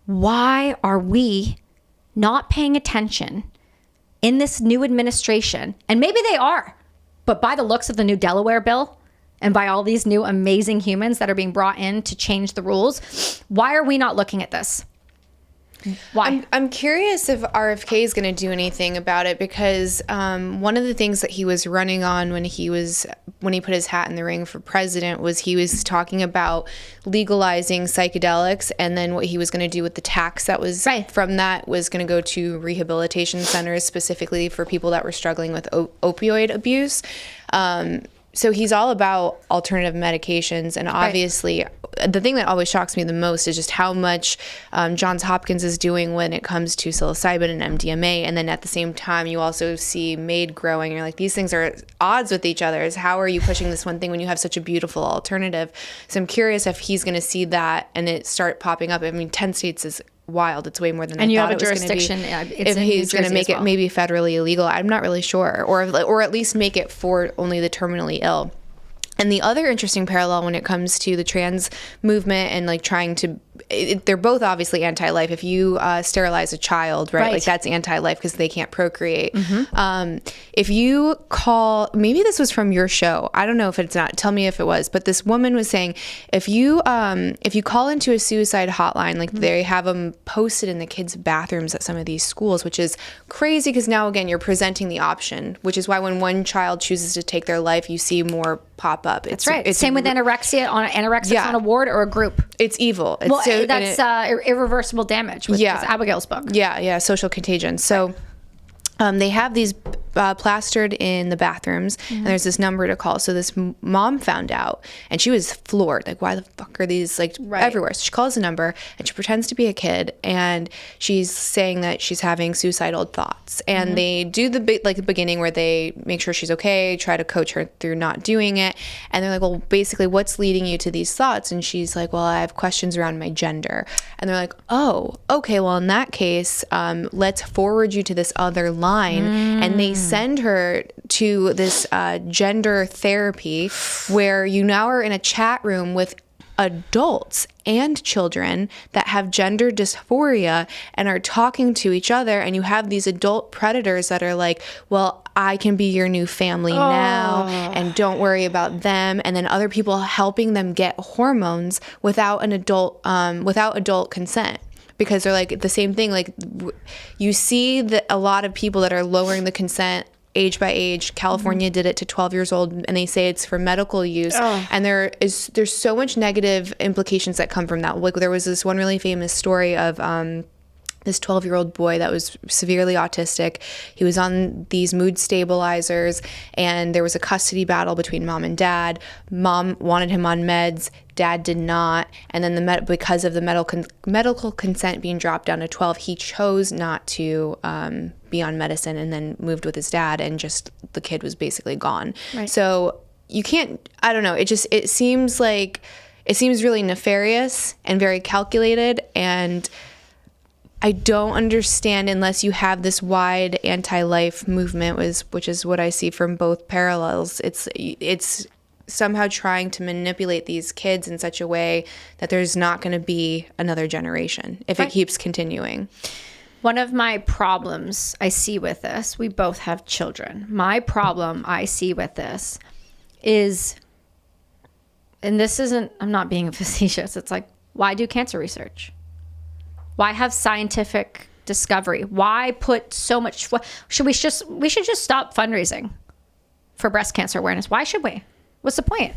S2: Why are we not paying attention in this new administration? And maybe they are, but by the looks of the new Delaware bill, and by all these new amazing humans that are being brought in to change the rules, why are we not looking at this? Why?
S1: I'm curious if RFK is going to do anything about it, because one of the things that he was running on when he put his hat in the ring for president was he was talking about legalizing psychedelics, and then what he was going to do with the tax that was from that was going to go to rehabilitation centers specifically for people that were struggling with opioid abuse. So he's all about alternative medications. And obviously, the thing that always shocks me the most is just how much Johns Hopkins is doing when it comes to psilocybin and MDMA. And then at the same time, you also see MAiD growing. You're like, these things are at odds with each other. How are you pushing this one thing when you have such a beautiful alternative? So I'm curious if he's going to see that and it start popping up. I mean, 10 states is wild. It's way more than I thought it was going to be. And you have a jurisdiction. If he's going to make it maybe federally illegal, I'm not really sure. Or at least make it for only the terminally ill. And the other interesting parallel when it comes to the trans movement and like trying to they're both obviously anti-life. If you sterilize a child, right, like that's anti-life because they can't procreate. If you call, maybe this was from your show, I don't know if it's not, tell me if it was, but this woman was saying, if you call into a suicide hotline, like they have them posted in the kids' bathrooms at some of these schools, which is crazy because now again, you're presenting the option, which is why when one child chooses to take their life, you see more pop up.
S2: That's right. It's same with anorexics on a ward or a group.
S1: It's evil.
S2: That's irreversible damage, which is Abigail's book.
S1: Yeah, social contagion. So they have these plastered in the bathrooms, and there's this number to call. So this mom found out, and she was floored. Like, why the fuck are these everywhere? So she calls the number, and she pretends to be a kid, and she's saying that she's having suicidal thoughts. And they do the beginning where they make sure she's okay, try to coach her through not doing it. And they're like, well, basically, what's leading you to these thoughts? And she's like, well, I have questions around my gender. And they're like, oh, okay, well, in that case, let's forward you to this other line. And they send her to this gender therapy where you now are in a chat room with adults and children that have gender dysphoria and are talking to each other, and you have these adult predators that are like, well, I can be your new family now, and don't worry about them, and then other people helping them get hormones without adult consent. Because they're like the same thing. Like you see that a lot of people that are lowering the consent age by age. California did it to 12 years old, and they say it's for medical use. And there's so much negative implications that come from that. Like there was this one really famous story of this 12-year-old boy that was severely autistic. He was on these mood stabilizers, and there was a custody battle between mom and dad. Mom wanted him on meds. Dad did not. And then because of the medical consent being dropped down to 12, he chose not to be on medicine and then moved with his dad, and just the kid was basically gone. Right. So you can't, I don't know, it seems really nefarious and very calculated, and I don't understand unless you have this wide anti-life movement, which is what I see from both parallels. It's somehow trying to manipulate these kids in such a way that there's not going to be another generation if it keeps continuing.
S2: One of my problems I see with this, we both have children. My problem I see with this is, and this isn't, I'm not being facetious, it's like, why do cancer research? Why have scientific discovery? Why put so much? We should just stop fundraising for breast cancer awareness. Why should we? What's the point?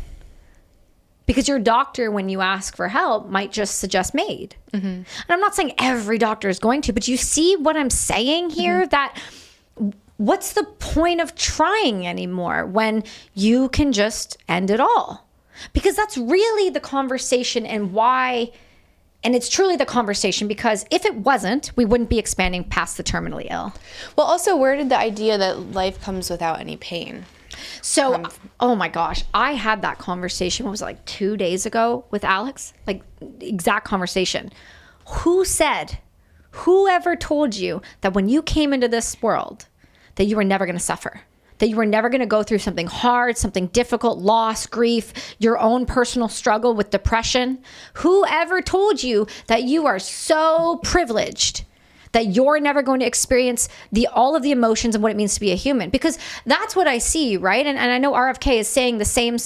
S2: Because your doctor, when you ask for help, might just suggest MAiD. And I'm not saying every doctor is going to, but you see what I'm saying here? That what's the point of trying anymore when you can just end it all? Because that's really the conversation, and why. And it's truly the conversation, because if it wasn't, we wouldn't be expanding past the terminally ill.
S1: Well, also, where did the idea that life comes without any pain?
S2: So, oh my gosh, I had that conversation, what was it, like 2 days ago with Alex? Like, exact conversation. Whoever told you that when you came into this world, that you were never going to suffer? That you were never going to go through something hard, something difficult, loss, grief, your own personal struggle with depression? Whoever told you that you are so privileged that you're never going to experience all of the emotions and what it means to be a human? Because that's what I see, right? And I know RFK is saying the same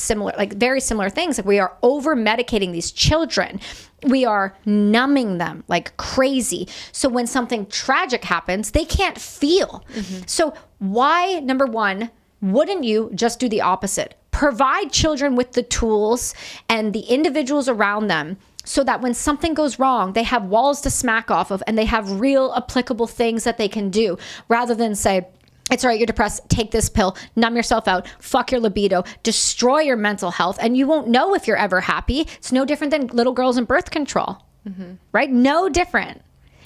S2: very similar things. Like, we are over medicating these children. We are numbing them like crazy. So when something tragic happens, they can't feel. So why, number one, wouldn't you just do the opposite? Provide children with the tools and the individuals around them, so that when something goes wrong, they have walls to smack off of, and they have real applicable things that they can do, rather than say, it's all right, you're depressed, take this pill, numb yourself out, fuck your libido, destroy your mental health, and you won't know if you're ever happy. It's no different than little girls in birth control, right? No different.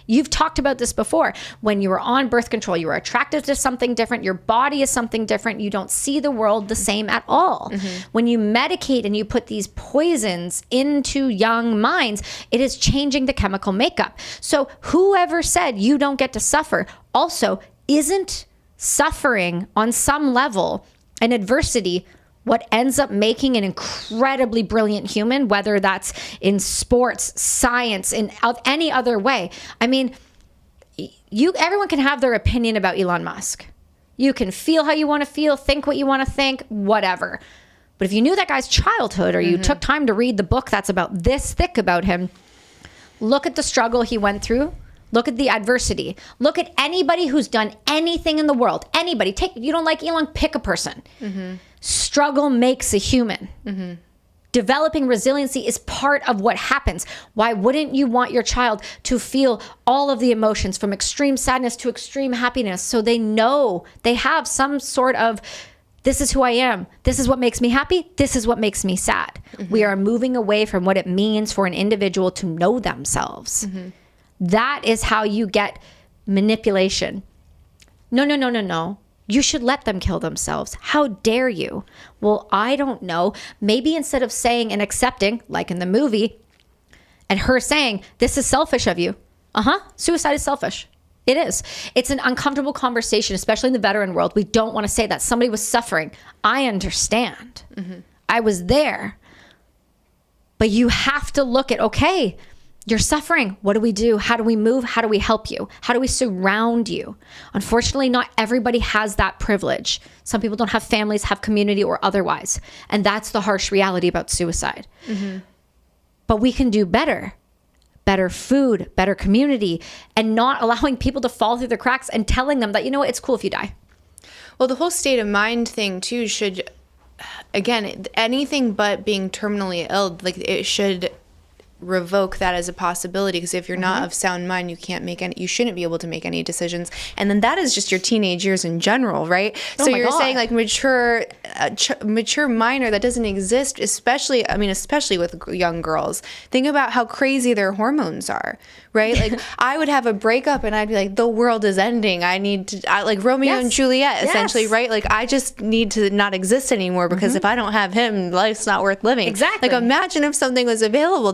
S2: You've talked about this before. When you were on birth control, you were attracted to something different. Your body is something different. You don't see the world the same at all. When you medicate and you put these poisons into young minds, it is changing the chemical makeup. So whoever said you don't get to suffer also isn't suffering on some level an adversity what ends up making an incredibly brilliant human, whether that's in sports, science, in any other way. I mean, everyone can have their opinion about Elon Musk. You can feel how you want to feel, think what you want to think, whatever. But if you knew that guy's childhood, or you took time to read the book that's about this thick about him, look at the struggle he went through. Look at the adversity. Look at anybody who's done anything in the world. Anybody. You don't like Elon, pick a person. Struggle makes a human. Developing resiliency is part of what happens. Why wouldn't you want your child to feel all of the emotions, from extreme sadness to extreme happiness, so they know they have some sort of, this is who I am. This is what makes me happy. This is what makes me sad. We are moving away from what it means for an individual to know themselves. That is how you get manipulation. No. You should let them kill themselves. How dare you? Well, I don't know. Maybe instead of saying and accepting, like in the movie, and her saying, this is selfish of you. Suicide is selfish. It is. It's an uncomfortable conversation, especially in the veteran world. We don't want to say that. Somebody was suffering. I understand. I was there. But you have to look at, okay, you're suffering. What do we do? How do we move? How do we help you? How do we surround you? Unfortunately, not everybody has that privilege. Some people don't have families, have community, or otherwise. And that's the harsh reality about suicide. But we can do better. Better food, better community, and not allowing people to fall through the cracks and telling them that, you know what, it's cool if you die.
S1: Well, the whole state of mind thing too should, again, anything but being terminally ill, like it should revoke that as a possibility, because if you're not of sound mind, you shouldn't be able to make any decisions. And then that is just your teenage years in general, right? So you're saying like mature minor, that doesn't exist, especially with young girls. Think about how crazy their hormones are, right? Like I would have a breakup and I'd be like, the world is ending. Like Romeo and Juliet, essentially, right? Like I just need to not exist anymore, because if I don't have him, life's not worth living.
S2: Exactly.
S1: Like imagine if something was available.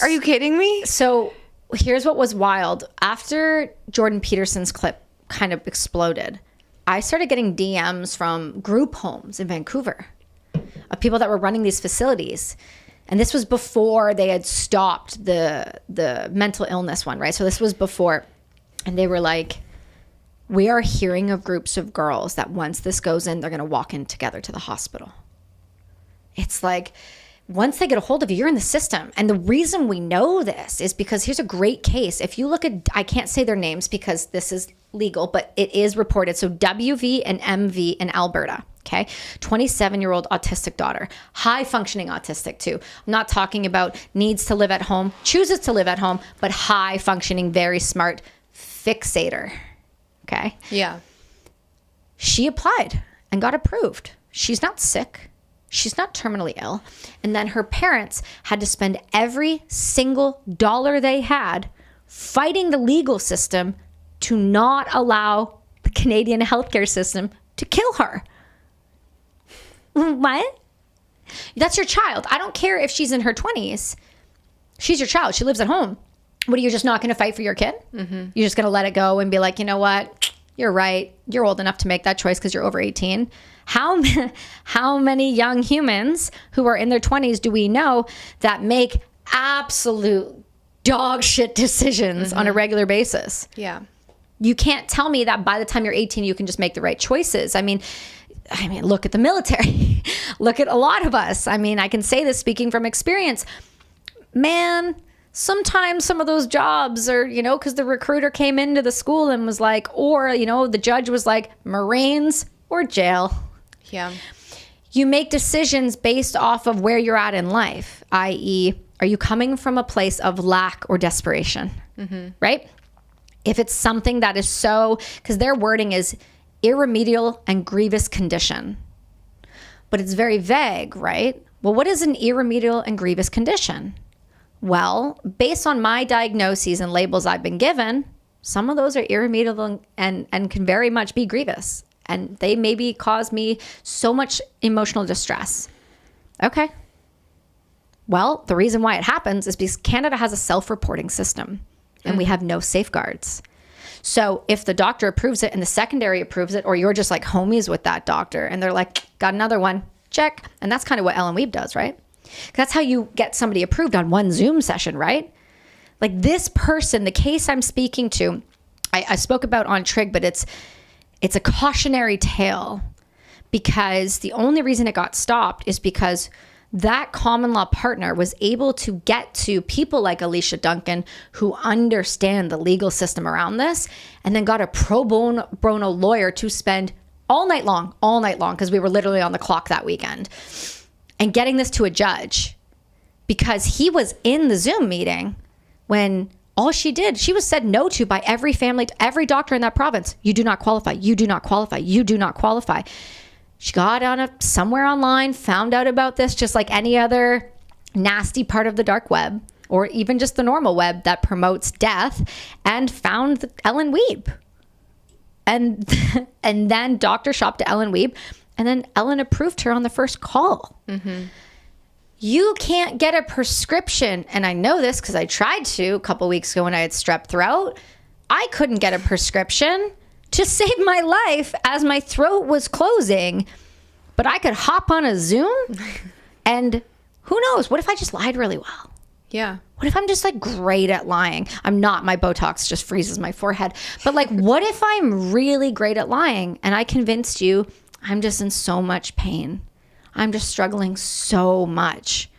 S1: Are you kidding me?
S2: So here's what was wild. After Jordan Peterson's clip kind of exploded, I started getting DMs from group homes in Vancouver of people that were running these facilities. And this was before they had stopped the mental illness one, right? So this was before. And they were like, we are hearing of groups of girls that once this goes in, they're going to walk in together to the hospital. It's like, once they get a hold of you, you're in the system. And the reason we know this is because here's a great case. If you look at, I can't say their names because this is legal, but it is reported. So WV and MV in Alberta, okay? 27-year-old autistic daughter, high functioning autistic too. I'm not talking about needs to live at home, chooses to live at home, but high functioning, very smart fixator, okay?
S1: Yeah.
S2: She applied and got approved. She's not sick. She's not terminally ill. And then her parents had to spend every single dollar they had fighting the legal system to not allow the Canadian healthcare system to kill her. What? That's your child. I don't care if she's in her 20s. She's your child. She lives at home. What, are you just not going to fight for your kid? You're just going to let it go and be like, you know what? You're right. You're old enough to make that choice because you're over 18. How many young humans who are in their 20s do we know that make absolute dog shit decisions on a regular basis?
S1: Yeah.
S2: You can't tell me that by the time you're 18, you can just make the right choices. I mean, look at the military. Look at a lot of us. I mean, I can say this speaking from experience. Man, sometimes some of those jobs are, because the recruiter came into the school and was like, or, the judge was like, Marines or jail.
S1: Yeah.
S2: You make decisions based off of where you're at in life, i.e., are you coming from a place of lack or desperation, right? If it's something that is because their wording is irremediable and grievous condition, but it's very vague, right? Well, what is an irremediable and grievous condition? Well, based on my diagnoses and labels I've been given, some of those are irremediable and can very much be grievous. And they maybe cause me so much emotional distress. Okay. Well, the reason why it happens is because Canada has a self-reporting system and we have no safeguards. So if the doctor approves it and the secondary approves it, or you're just like homies with that doctor and they're like, got another one, check. And that's kind of what Ellen Weeb does, right? That's how you get somebody approved on one Zoom session, right? Like this person, the case I'm speaking to, I spoke about on Trig, but it's a cautionary tale, because the only reason it got stopped is because that common law partner was able to get to people like Alicia Duncan, who understand the legal system around this, and then got a pro bono lawyer to spend all night long, because we were literally on the clock that weekend, and getting this to a judge, because he was in the Zoom meeting when all she did, she was said no to by every family, every doctor in that province. You do not qualify. You do not qualify. You do not qualify. She got on somewhere online, found out about this, just like any other nasty part of the dark web, or even just the normal web that promotes death, and found Ellen Weeb. And then doctor shopped to Ellen Weeb, and then Ellen approved her on the first call. Mm-hmm. You can't get a prescription, and I know this because I tried to a couple weeks ago when I had strep throat. I couldn't get a prescription to save my life as my throat was closing, but I could hop on a Zoom, and who knows? What if I just lied really well?
S1: Yeah.
S2: What if I'm just like great at lying? I'm not. My Botox just freezes my forehead. But like, what if I'm really great at lying and I convinced you I'm just in so much pain? I'm just struggling so much.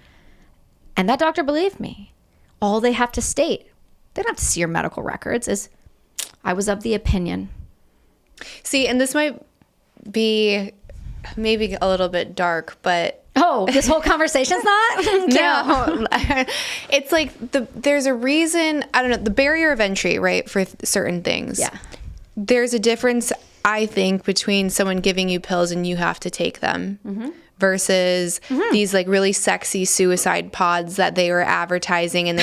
S2: And that doctor believed me. All they have to state, they don't have to see your medical records, is I was of the opinion.
S1: See, and this might be maybe a little bit dark, but...
S2: Oh, this whole conversation's not?
S1: No. It's like there's a reason, I don't know, the barrier of entry, right, for certain things.
S2: Yeah.
S1: There's a difference, I think, between someone giving you pills and you have to take them. Mm-hmm. Versus these like really sexy suicide pods that they were advertising, and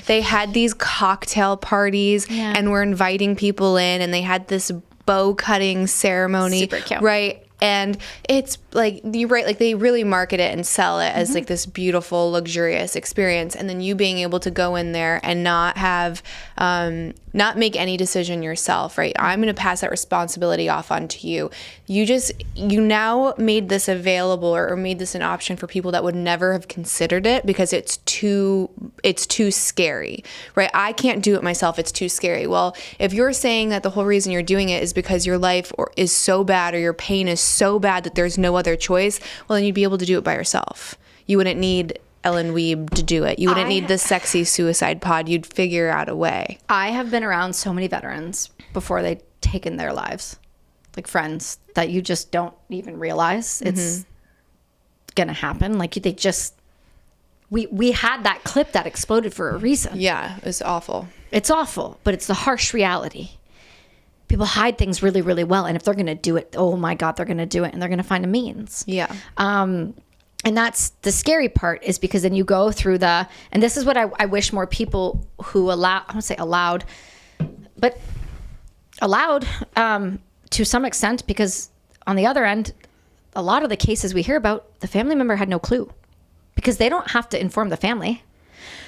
S1: they had these cocktail parties and were inviting people in, and they had this bow cutting ceremony.
S2: Super cute.
S1: Right. And it's like, you're right, like they really market it and sell it as like this beautiful, luxurious experience. And then you being able to go in there and not have, not make any decision yourself, right? I'm going to pass that responsibility off onto you. You now made this available or made this an option for people that would never have considered it because it's too scary, right? I can't do it myself. It's too scary. Well, if you're saying that the whole reason you're doing it is because your life is so bad or your pain is so bad that there's no other choice, well, then you'd be able to do it by yourself. You wouldn't need Ellen Weeb to do it. You wouldn't need the sexy suicide pod. You'd figure out a way.
S2: I have been around so many veterans before they'd taken their lives, like friends that you just don't even realize it's gonna happen. Like they just, we had that clip that exploded for a reason.
S1: Yeah, it was awful. It's
S2: awful, but it's the harsh reality. People hide things really, really well. And if they're going to do it, oh my God, they're going to do it and they're going to find a means.
S1: Yeah.
S2: And that's the scary part, is because then you go through and this is what I wish more people who allowed to some extent, because on the other end, a lot of the cases we hear about, the family member had no clue because they don't have to inform the family.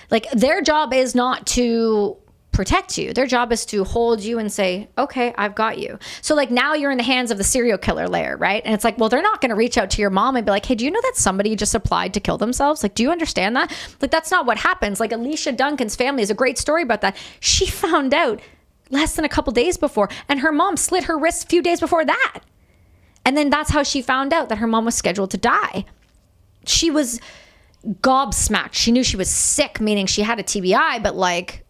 S2: Like their job is not to protect you. Their job is to hold you and say, okay, I've got you. So like now you're in the hands of the serial killer layer, right? And it's like, well, they're not going to reach out to your mom and be like, hey, do you know that somebody just applied to kill themselves? Like, do you understand that? Like, that's not what happens. Like Alicia Duncan's family is a great story about that. She found out less than a couple days before, and her mom slit her wrist a few days before that. And then that's how she found out that her mom was scheduled to die. She was gobsmacked. She knew she was sick, meaning she had a TBI, but like,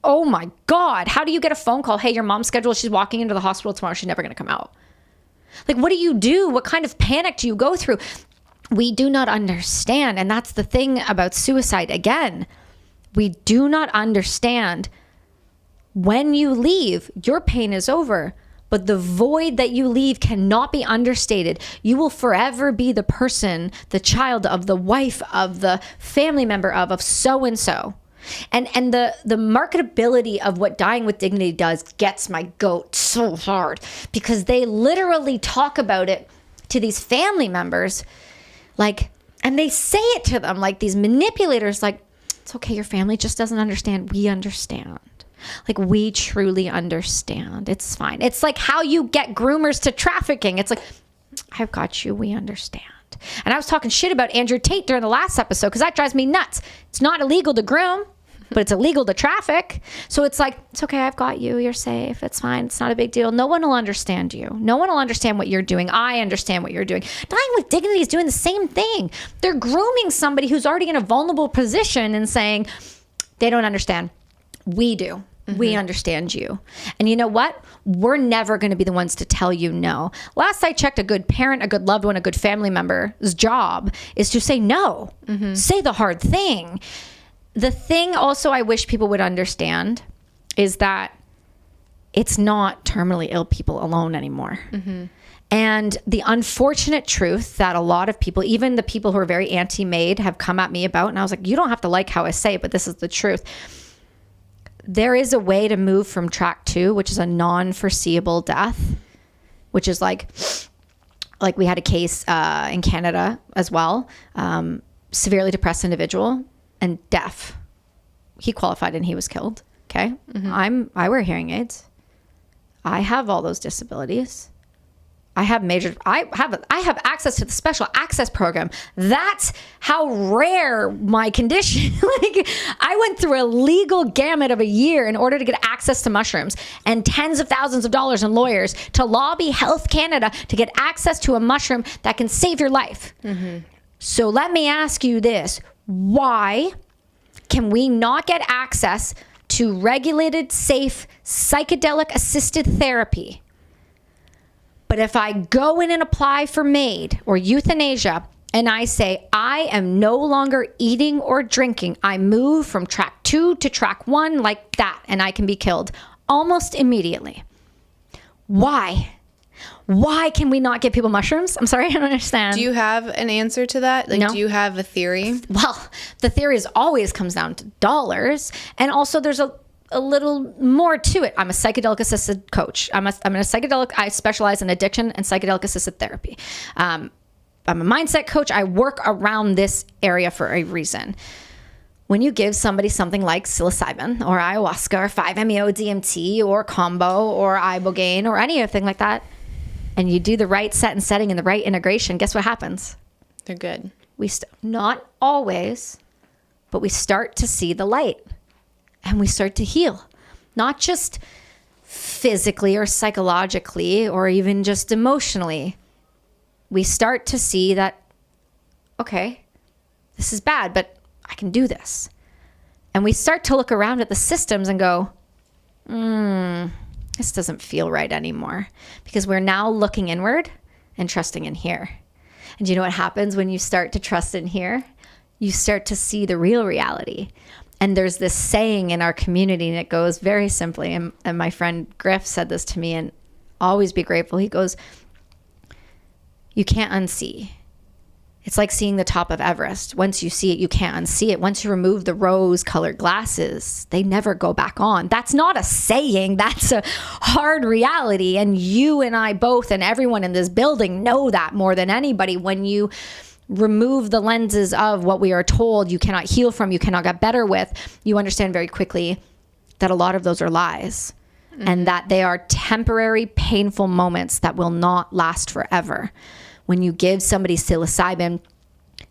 S2: oh my God, how do you get a phone call? Hey, your mom's scheduled. She's walking into the hospital tomorrow. She's never going to come out. Like, what do you do? What kind of panic do you go through? We do not understand. And that's the thing about suicide. Again, we do not understand. When you leave, your pain is over. But the void that you leave cannot be understated. You will forever be the person, the child of, the wife of, the family member of so-and-so. And the marketability of what Dying with Dignity does gets my goat so hard, because they literally talk about it to these family members, like, and they say it to them like these manipulators, like, it's okay, your family just doesn't understand. We understand. Like, we truly understand. It's fine. It's like how you get groomers to trafficking. It's like, I've got you. We understand. And I was talking shit about Andrew Tate during the last episode because that drives me nuts. It's not illegal to groom, but it's illegal to traffic. So it's like, it's okay. I've got you. You're safe. It's fine. It's not a big deal. No one will understand you. No one will understand what you're doing. I understand what you're doing. Dying with Dignity is doing the same thing. They're grooming somebody who's already in a vulnerable position and saying, they don't understand. We do. We understand you. And you know what? We're never going to be the ones to tell you no. Last I checked, a good parent, a good loved one, a good family member's job is to say no. Say the hard thing. The thing also I wish people would understand is that it's not terminally ill people alone anymore. And the unfortunate truth that a lot of people, even the people who are very anti-MAiD, have come at me about, and I was like, you don't have to like how I say it, but this is the truth. There is a way to move from track 2, which is a non-foreseeable death, which is like we had a case in Canada as well, severely depressed individual and deaf. He qualified and he was killed. Okay. I wear hearing aids. I have all those disabilities. I have access to the special access program. That's how rare my condition. Like, I went through a legal gamut of a year in order to get access to mushrooms, and tens of thousands of dollars in lawyers to lobby Health Canada to get access to a mushroom that can save your life. So let me ask you this. Why can we not get access to regulated, safe, psychedelic assisted therapy? But if I go in and apply for MAiD or euthanasia and I say, I am no longer eating or drinking, I move from track 2 to track 1 like that, and I can be killed almost immediately. Why? Why can we not give people mushrooms? I'm sorry, I don't understand.
S1: Do you have an answer to that? Like,
S2: No.
S1: do you have a theory?
S2: Well, the theory is always comes down to dollars. And also there's a little more to it. I'm a psychedelic assisted coach. I specialize in addiction and psychedelic assisted therapy. I'm a mindset coach. I work around this area for a reason. When you give somebody something like psilocybin or ayahuasca or 5-MeO-DMT or combo or ibogaine or anything like that, and you do the right set and setting and the right integration, guess what happens?
S1: They're good.
S2: Not always, but we start to see the light. And we start to heal, not just physically or psychologically or even just emotionally. We start to see that, okay, this is bad, but I can do this. And we start to look around at the systems and go, this doesn't feel right anymore, because we're now looking inward and trusting in here. And do you know what happens when you start to trust in here? You start to see the real reality. And there's this saying in our community, and it goes very simply, and my friend Griff said this to me, and always be grateful. He goes, you can't unsee. It's like seeing the top of Everest. Once you see it, you can't unsee it. Once you remove the rose-colored glasses, they never go back on. That's not a saying. That's a hard reality. And you and I both and everyone in this building know that more than anybody. When you remove the lenses of what we are told you cannot heal from, you cannot get better with, you understand very quickly that a lot of those are lies, and that they are temporary, painful moments that will not last forever. When you give somebody psilocybin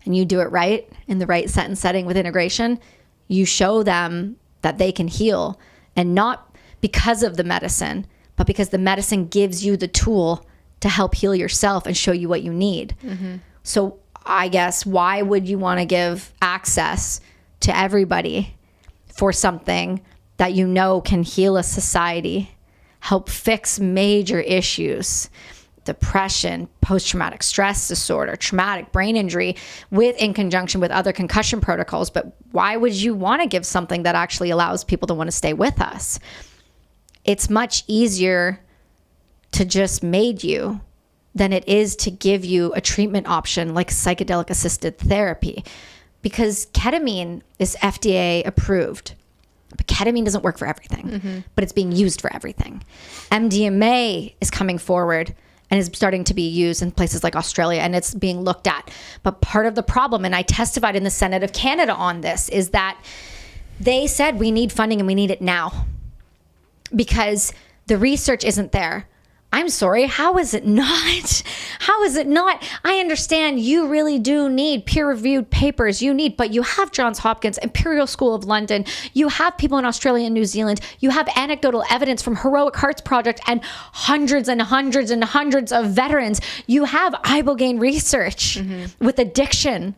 S2: and you do it right in the right set and setting with integration, you show them that they can heal, and not because of the medicine, but because the medicine gives you the tool to help heal yourself and show you what you need. So I guess, why would you want to give access to everybody for something that you know can heal a society, help fix major issues, depression, post-traumatic stress disorder, traumatic brain injury, in conjunction with other concussion protocols? But why would you want to give something that actually allows people to want to stay with us? It's much easier to just MAiD you than it is to give you a treatment option like psychedelic assisted therapy, because ketamine is FDA approved, but ketamine doesn't work for everything, but it's being used for everything. MDMA is coming forward and is starting to be used in places like Australia, and it's being looked at. But part of the problem, and I testified in the Senate of Canada on this, is that they said we need funding and we need it now. because the research isn't there. I'm sorry, how is it not? How is it not? I understand you really do need peer-reviewed papers. But you have Johns Hopkins, Imperial School of London. You have people in Australia and New Zealand. You have anecdotal evidence from Heroic Hearts Project and hundreds and hundreds and hundreds of veterans. You have ibogaine research with addiction.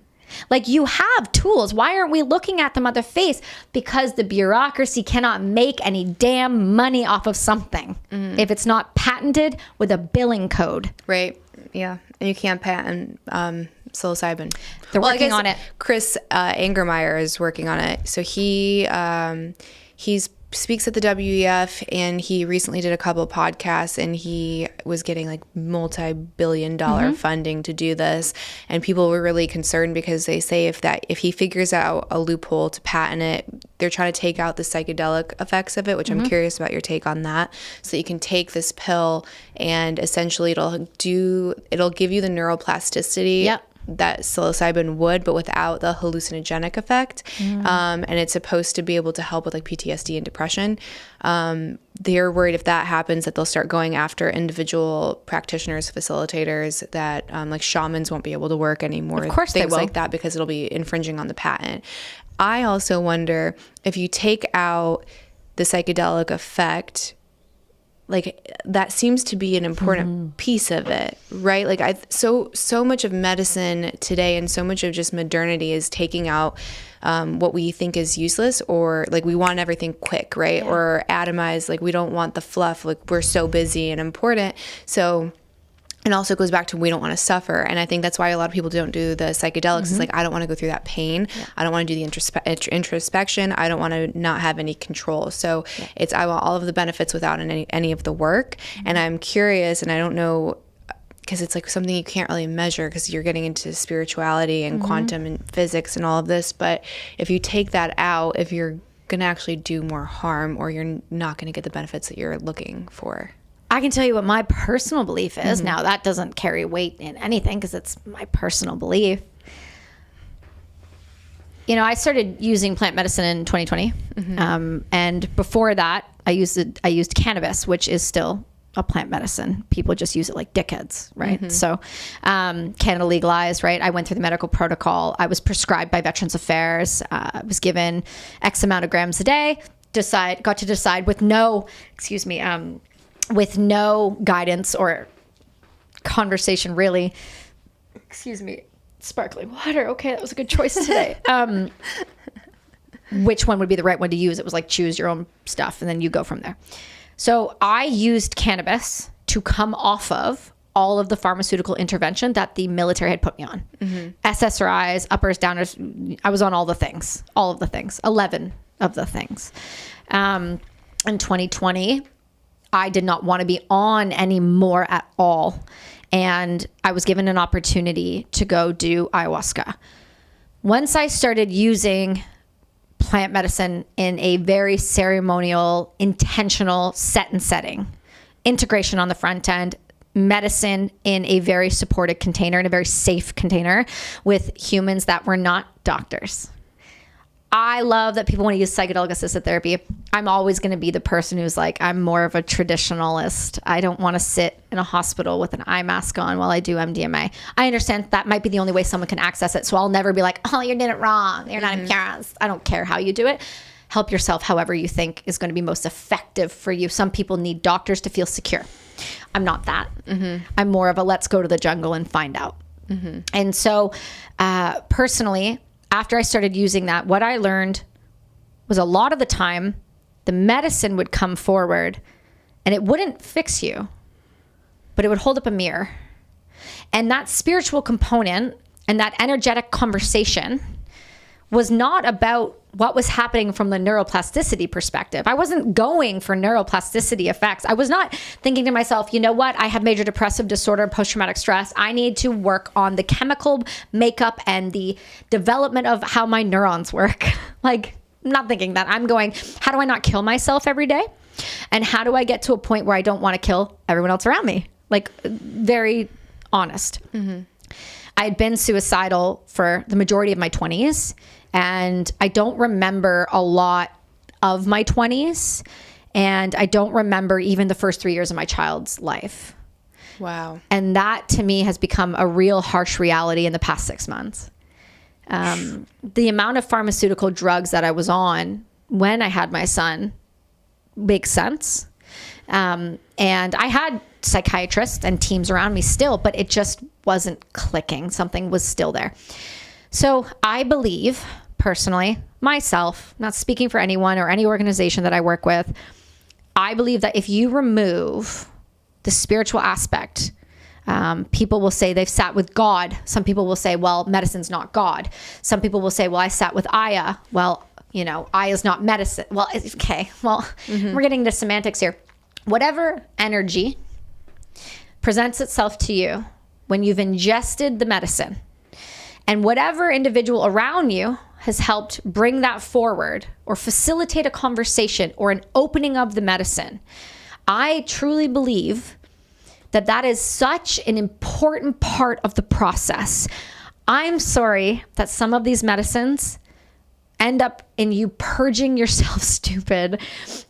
S2: Like, you have tools. Why aren't we looking at them on the face? Because the bureaucracy cannot make any damn money off of something if it's not patented with a billing code.
S1: Right. Yeah. And you can't patent psilocybin.
S2: They're working on it.
S1: Chris Angermeyer is working on it. So he's speaks at the WEF, and he recently did a couple of podcasts, and he was getting like multi-billion-dollar funding to do this. And people were really concerned because they say if he figures out a loophole to patent it, they're trying to take out the psychedelic effects of it, which I'm curious about your take on that. So you can take this pill and essentially it'll give you the neuroplasticity that psilocybin would, but without the hallucinogenic effect. And it's supposed to be able to help with like PTSD and depression. They're worried if that happens that they'll start going after individual practitioners, facilitators, that like shamans won't be able to work anymore.
S2: Of course,
S1: things like that, because it'll be infringing on the patent. I also wonder if you take out the psychedelic effect, like that seems to be an important piece of it, right? Like so much of medicine today and so much of just modernity is taking out what we think is useless, or like we want everything quick, right? Or atomized, like we don't want the fluff, like we're so busy and important. So it also goes back to we don't want to suffer. And I think that's why a lot of people don't do the psychedelics. It's like, I don't want to go through that pain. I don't want to do the introspection. I don't want to not have any control. So I want all of the benefits without any of the work. And I'm curious, and I don't know, because it's like something you can't really measure because you're getting into spirituality and quantum and physics and all of this. But if you take that out, if you're going to actually do more harm, or you're not going to get the benefits that you're looking for.
S2: I can tell you what my personal belief is. Now, that doesn't carry weight in anything because it's my personal belief. You know, I started using plant medicine in 2020. And before that, I used cannabis, which is still a plant medicine. People just use it like dickheads, right? So Canada legalized, right? I went through the medical protocol. I was prescribed by Veterans Affairs. I was given X amount of grams a day. Got to decide with no guidance or conversation, really. Sparkling water. Okay, that was a good choice today. Which one would be the right one to use? It was like choose your own stuff and then you go from there. So I used cannabis to come off of all of the pharmaceutical intervention that the military had put me on. SSRIs, uppers, downers. I was on all of the things, 11 of the things. In 2020, I did not want to be on anymore at all. And I was given an opportunity to go do ayahuasca. Once I started using plant medicine in a very ceremonial, intentional set and setting, integration on the front end, medicine in a very supported container, in a very safe container with humans that were not doctors. I love that people want to use psychedelic assisted therapy. I'm always going to be the person who's like, I'm more of a traditionalist. I don't want to sit in a hospital with an eye mask on while I do MDMA. I understand that might be the only way someone can access it. So I'll never be like, oh, you did it wrong. You're not embarrassed. I don't care how you do it. Help yourself however you think is going to be most effective for you. Some people need doctors to feel secure. I'm not that. I'm more of a let's go to the jungle and find out. And so personally, after I started using that, what I learned was a lot of the time, the medicine would come forward and it wouldn't fix you, but it would hold up a mirror. And that spiritual component and that energetic conversation was not about what was happening from the neuroplasticity perspective. I wasn't going for neuroplasticity effects. I was not thinking to myself, you know what? I have major depressive disorder, post-traumatic stress. I need to work on the chemical makeup and the development of how my neurons work. Like, I'm not thinking that. I'm going, how do I not kill myself every day? And how do I get to a point where I don't want to kill everyone else around me? Like, very honest. I had been suicidal for the majority of my 20s. And I don't remember a lot of my 20s. And I don't remember even the first 3 years of my child's life.
S1: Wow.
S2: And that to me has become a real harsh reality in the past 6 months. The amount of pharmaceutical drugs that I was on when I had my son makes sense. And I had psychiatrists and teams around me still, but it just wasn't clicking. Something was still there. So I believe personally, myself, not speaking for anyone or any organization that I work with, I believe that if you remove the spiritual aspect, people will say they've sat with God. Some people will say, well, medicine's not God. Some people will say, well, I sat with Aya. Well, you know, Aya's not medicine. Well, okay. Well, we're getting into semantics here. Whatever energy presents itself to you when you've ingested the medicine, and whatever individual around you has helped bring that forward or facilitate a conversation or an opening of the medicine, I truly believe that that is such an important part of the process. I'm sorry that some of these medicines end up in you purging yourself stupid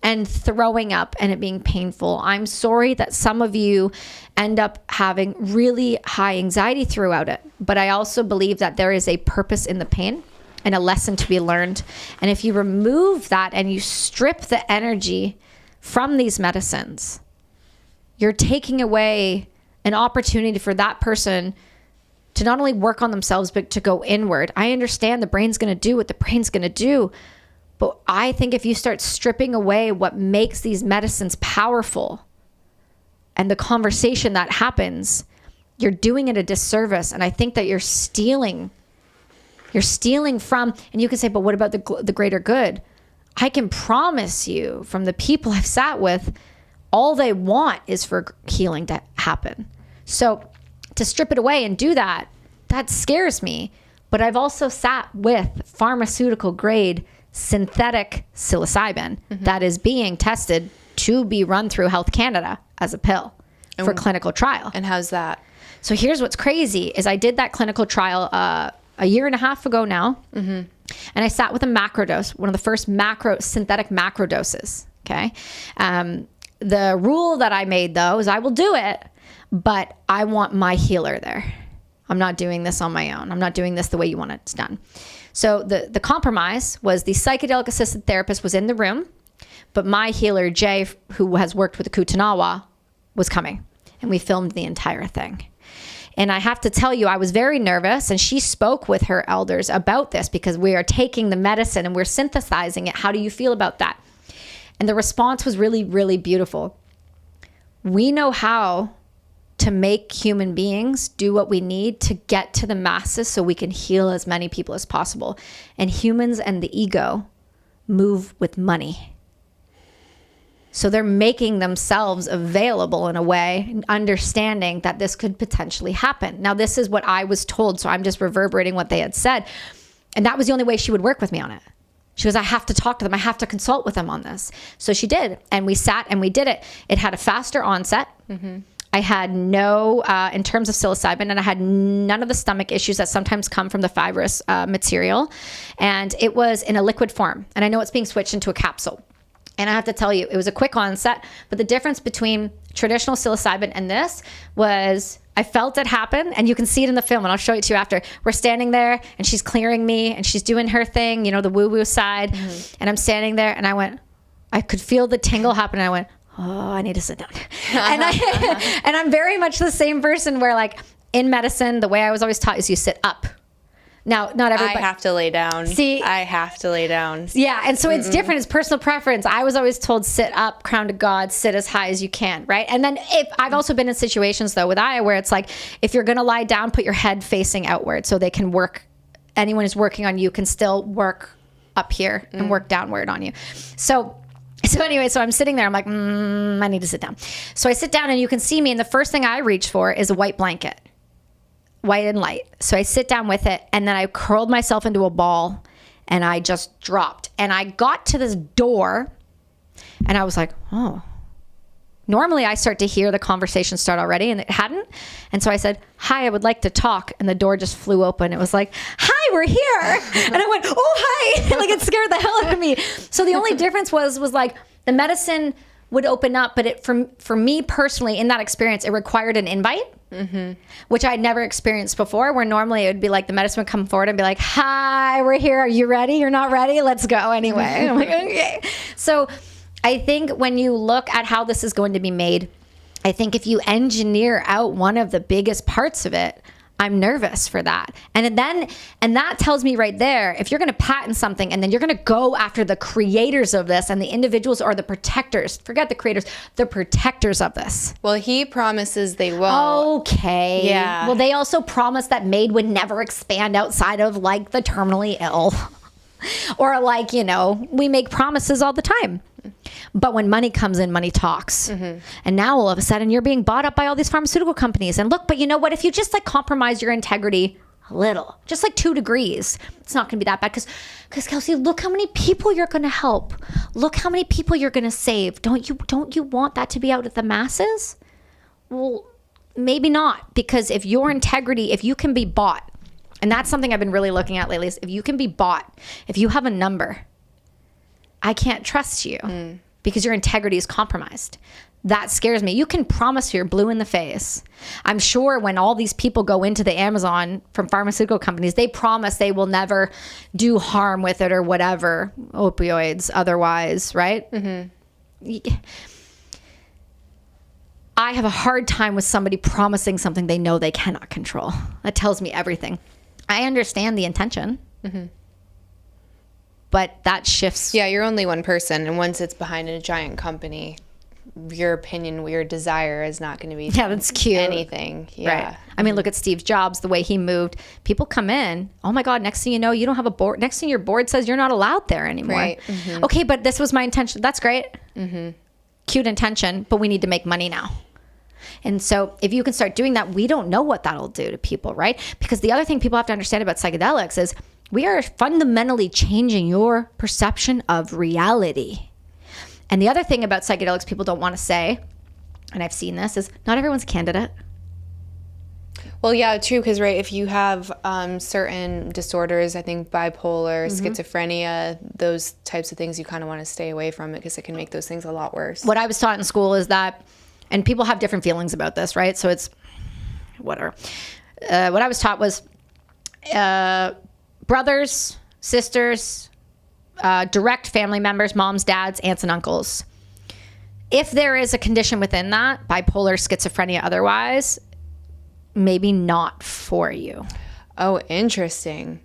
S2: and throwing up and it being painful. I'm sorry that some of you end up having really high anxiety throughout it. But I also believe that there is a purpose in the pain and a lesson to be learned. And if you remove that and you strip the energy from these medicines, you're taking away an opportunity for that person to not only work on themselves, but to go inward. I understand the brain's going to do what the brain's going to do. But I think if you start stripping away what makes these medicines powerful and the conversation that happens, you're doing it a disservice. And I think that you're stealing from, and you can say, but what about the greater good? I can promise you from the people I've sat with, all they want is for healing to happen. So to strip it away and do that, that scares me. But I've also sat with pharmaceutical grade synthetic psilocybin that is being tested to be run through Health Canada as a pill for clinical trial.
S1: And how's that?
S2: So here's what's crazy is I did that clinical trial a year and a half ago now. And I sat with a macro dose, one of the first synthetic macro doses. Okay. The rule that I made though is I will do it, but I want my healer there. I'm not doing this on my own. I'm not doing this the way you want it done. So the compromise was the psychedelic assisted therapist was in the room, but my healer, Jay, who has worked with the Kutanawa, was coming. And we filmed the entire thing. And I have to tell you, I was very nervous, and she spoke with her elders about this because we are taking the medicine and we're synthesizing it. How do you feel about that? And the response was really, really beautiful. We know how to make human beings do what we need to get to the masses so we can heal as many people as possible. And humans and the ego move with money. So they're making themselves available in a way, understanding that this could potentially happen. Now, this is what I was told, so I'm just reverberating what they had said. And that was the only way she would work with me on it. She goes, I have to talk to them. I have to consult with them on this. So she did. And we sat and we did it. It had a faster onset. I had no, in terms of psilocybin, and I had none of the stomach issues that sometimes come from the fibrous material. And it was in a liquid form. And I know it's being switched into a capsule. And I have to tell you, it was a quick onset. But the difference between traditional psilocybin and this was I felt it happen. And you can see it in the film. And I'll show it to you after. We're standing there and she's clearing me and she's doing her thing, you know, the woo-woo side. And I'm standing there and I could feel the tingle happen. And I went, oh, I need to sit down. And I'm very much the same person where like in medicine, the way I was always taught is you sit up. Now, not everybody.
S1: I have to lay down.
S2: See,
S1: I have to lay down.
S2: Yeah. And so it's different. It's personal preference. I was always told sit up, crown to God, sit as high as you can. Right. And then I've also been in situations though with Aya where it's like, if you're going to lie down, put your head facing outward so they can work. Anyone who's working on you can still work up here and work downward on you. So anyway, so I'm sitting there. I'm like, I need to sit down. So I sit down and you can see me. And the first thing I reach for is a white blanket. White and light. So I sit down with it and then I curled myself into a ball and I just dropped. And I got to this door and I was like, oh. Normally I start to hear the conversation start already and it hadn't. And so I said, hi, I would like to talk. And the door just flew open. It was like, hi, we're here. And I went, oh, hi. Like, it scared the hell out of me. So the only difference was like the medicine would open up, but it for me personally, in that experience, it required an invite, which I'd never experienced before, where normally it would be like the medicine would come forward and be like, hi, we're here. Are you ready? You're not ready? Let's go anyway. I'm like, okay. So I think when you look at how this is going to be made, I think if you engineer out one of the biggest parts of it, I'm nervous for that. And that tells me right there, if you're going to patent something and then you're going to go after the creators of this and the individuals or the protectors, forget the creators, the protectors of this.
S1: Well, he promises they won't.
S2: Okay.
S1: Yeah.
S2: Well, they also promised that MAiD would never expand outside of like the terminally ill. Or like, we make promises all the time. But when money comes in, money talks. And now all of a sudden you're being bought up by all these pharmaceutical companies. And look, but you know what? If you just like compromise your integrity a little, just like 2 degrees, it's not going to be that bad. Because Kelsi, look how many people you're going to help. Look how many people you're going to save. Don't you want that to be out at the masses? Well, maybe not. Because if your integrity, if you can be bought, and that's something I've been really looking at lately, is if you can be bought, if you have a number, I can't trust you because your integrity is compromised. That scares me. You can promise you're blue in the face. I'm sure when all these people go into the Amazon from pharmaceutical companies, they promise they will never do harm with it or whatever, opioids, otherwise, right? I have a hard time with somebody promising something they know they cannot control. That tells me everything. I understand the intention. But that shifts.
S1: Yeah, you're only one person. And once it's behind a giant company, your opinion, your desire is not going to be
S2: that's cute.
S1: Anything. Yeah.
S2: Right. I mean, look at Steve Jobs, the way he moved. People come in. Oh my God, next thing you know, you don't have a board. Next thing your board says you're not allowed there anymore.
S1: Right.
S2: Okay, but this was my intention. That's great. Cute intention, but we need to make money now. And so if you can start doing that, we don't know what that'll do to people, right? Because the other thing people have to understand about psychedelics is we are fundamentally changing your perception of reality. And the other thing about psychedelics people don't want to say, and I've seen this, is not everyone's a candidate.
S1: Well, yeah, true, because, right, if you have certain disorders, I think bipolar, schizophrenia, those types of things, you kind of want to stay away from it because it can make those things a lot worse.
S2: What I was taught in school is that, and people have different feelings about this, right? So it's whatever. What I was taught was brothers, sisters, direct family members, moms, dads, aunts, and uncles. If there is a condition within that, bipolar, schizophrenia, otherwise, maybe not for you.
S1: Oh, interesting.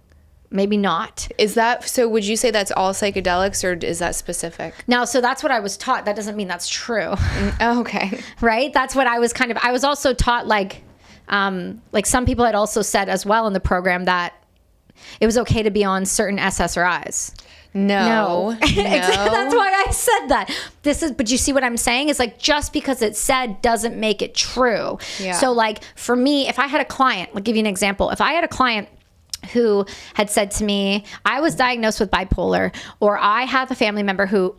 S2: Maybe not.
S1: Is that, so would you say that's all psychedelics or is that specific?
S2: No, so that's what I was taught. That doesn't mean that's true.
S1: Oh, okay.
S2: Right? That's what I was I was also taught like some people had also said as well in the program that it was okay to be on certain SSRIs.
S1: No.
S2: That's why I said that. But you see what I'm saying is like, just because it's said doesn't make it true.
S1: Yeah.
S2: So like for me, if I had a client, I'll give you an example. If I had a client who had said to me, I was diagnosed with bipolar, or I have a family member who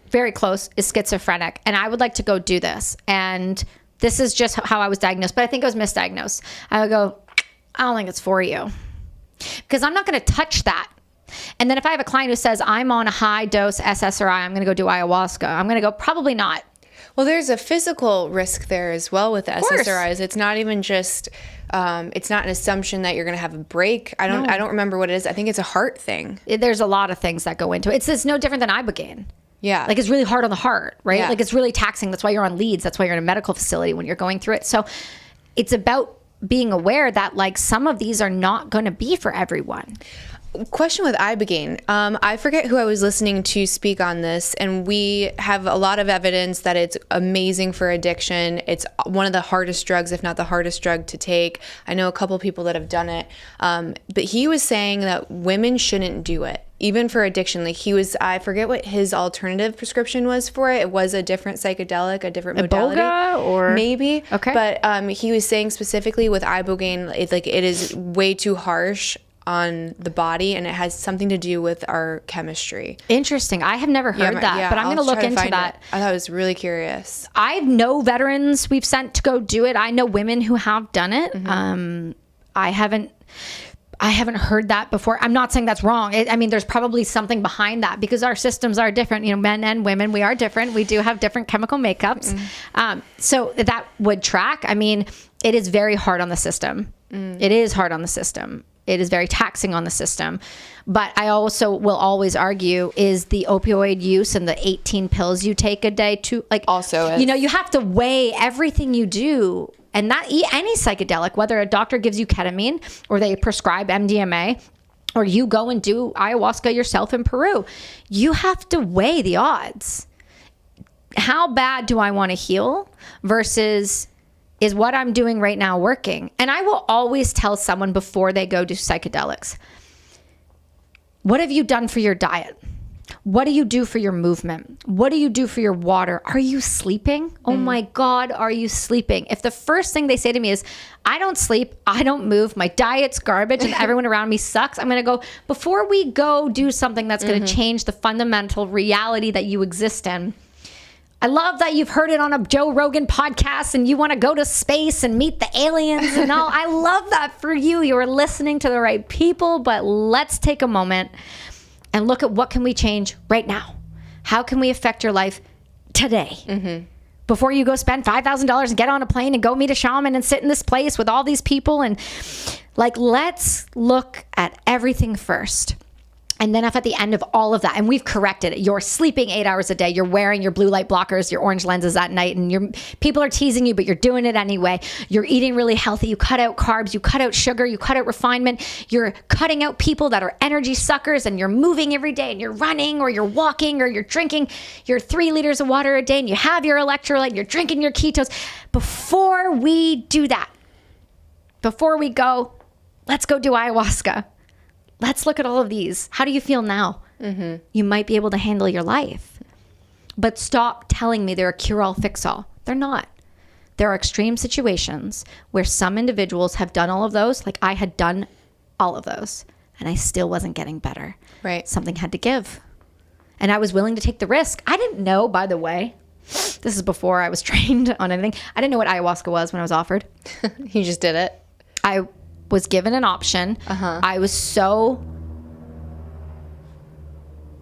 S2: very close, is schizophrenic, and I would like to go do this. And this is just how I was diagnosed, but I think I was misdiagnosed. I would go, I don't think it's for you. Because I'm not going to touch that. And then if I have a client who says, I'm on a high dose SSRI, I'm going to go do ayahuasca, I'm going to go, probably not.
S1: Well, there's a physical risk there as well with the SSRIs. It's not even just, it's not an assumption that you're going to have a break. I don't remember what it is. I think it's a heart thing.
S2: There's a lot of things that go into it. It's no different than Ibogaine.
S1: Yeah.
S2: Like it's really hard on the heart, right?
S1: Yeah.
S2: Like it's really taxing. That's why you're on leads. That's why you're in a medical facility when you're going through it. So it's about being aware that like some of these are not going to be for everyone.
S1: Question with Ibogaine. I forget who I was listening to speak on this, and we have a lot of evidence that it's amazing for addiction. It's one of the hardest drugs, if not the hardest drug to take. I know a couple people that have done it, but he was saying that women shouldn't do it, even for addiction. Like I forget what his alternative prescription was for it. It was a different psychedelic, a different modality.
S2: Iboga or
S1: maybe.
S2: Okay.
S1: But he was saying specifically with Ibogaine, it is way too harsh on the body, and it has something to do with our chemistry.
S2: Interesting. I have never heard that, but I'm going to look into that.
S1: I thought I was really curious.
S2: I know veterans we've sent to go do it. I know women who have done it. I haven't. I haven't heard that before. I'm not saying that's wrong. I mean, there's probably something behind that because our systems are different. You know, men and women, we are different. We do have different chemical makeups. So that would track. I mean, it is very hard on the system. It is hard on the system. It is very taxing on the system. But I also will always argue is the opioid use and the 18 pills you take a day too, like,
S1: also,
S2: you know, you have to weigh everything you do. And that any psychedelic, whether a doctor gives you ketamine or they prescribe MDMA or you go and do ayahuasca yourself in Peru, you have to weigh the odds. How bad do I want to heal versus is what I'm doing right now working? And I will always tell someone before they go do psychedelics, what have you done for your diet? What do you do for your movement? What do you do for your water? Are you sleeping? Oh my God, are you sleeping? If the first thing they say to me is, I don't sleep, I don't move, my diet's garbage, and everyone around me sucks, I'm going to go, before we go do something that's going to change the fundamental reality that you exist in. I love that you've heard it on a Joe Rogan podcast and you want to go to space and meet the aliens and all. I love that for you. You are listening to the right people, but let's take a moment and look at what can we change right now. How can we affect your life today? Before you go spend $5,000 and get on a plane and go meet a shaman and sit in this place with all these people. And like, let's look at everything first. And then if at the end of all of that, and we've corrected it, you're sleeping 8 hours a day, you're wearing your blue light blockers, your orange lenses at night, and people are teasing you, but you're doing it anyway. You're eating really healthy. You cut out carbs, you cut out sugar, you cut out refinement. You're cutting out people that are energy suckers, and you're moving every day, and you're running, or you're walking, or you're drinking your 3 liters of water a day, and you have your electrolyte, you're drinking your ketos. Before we do that, before we go, let's go do ayahuasca. Let's look at all of these. How do you feel now? You might be able to handle your life. But stop telling me they're a cure-all, fix-all. They're not. There are extreme situations where some individuals have done all of those, like I had done all of those, and I still wasn't getting better.
S1: Right.
S2: Something had to give. And I was willing to take the risk. I didn't know, by the way, this is before I was trained on anything. I didn't know what ayahuasca was when I was offered.
S1: You just did it.
S2: I was given an option. I was so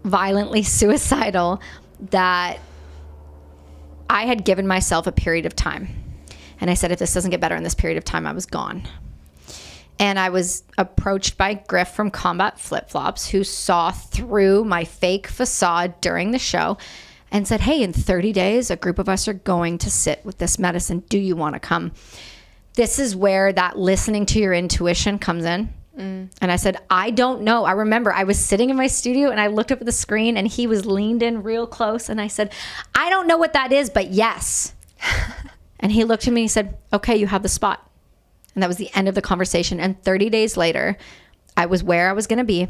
S2: violently suicidal that I had given myself a period of time. And I said, if this doesn't get better in this period of time, I was gone. And I was approached by Griff from Combat Flip Flops, who saw through my fake facade during the show and said, hey, in 30 days, a group of us are going to sit with this medicine. Do you want to come? This is where that listening to your intuition comes in. And I said, I don't know. I remember I was sitting in my studio and I looked up at the screen and he was leaned in real close. And I said, I don't know what that is, but yes. And he looked at me and he said, okay, you have the spot. And that was the end of the conversation. And 30 days later, I was where I was going to be.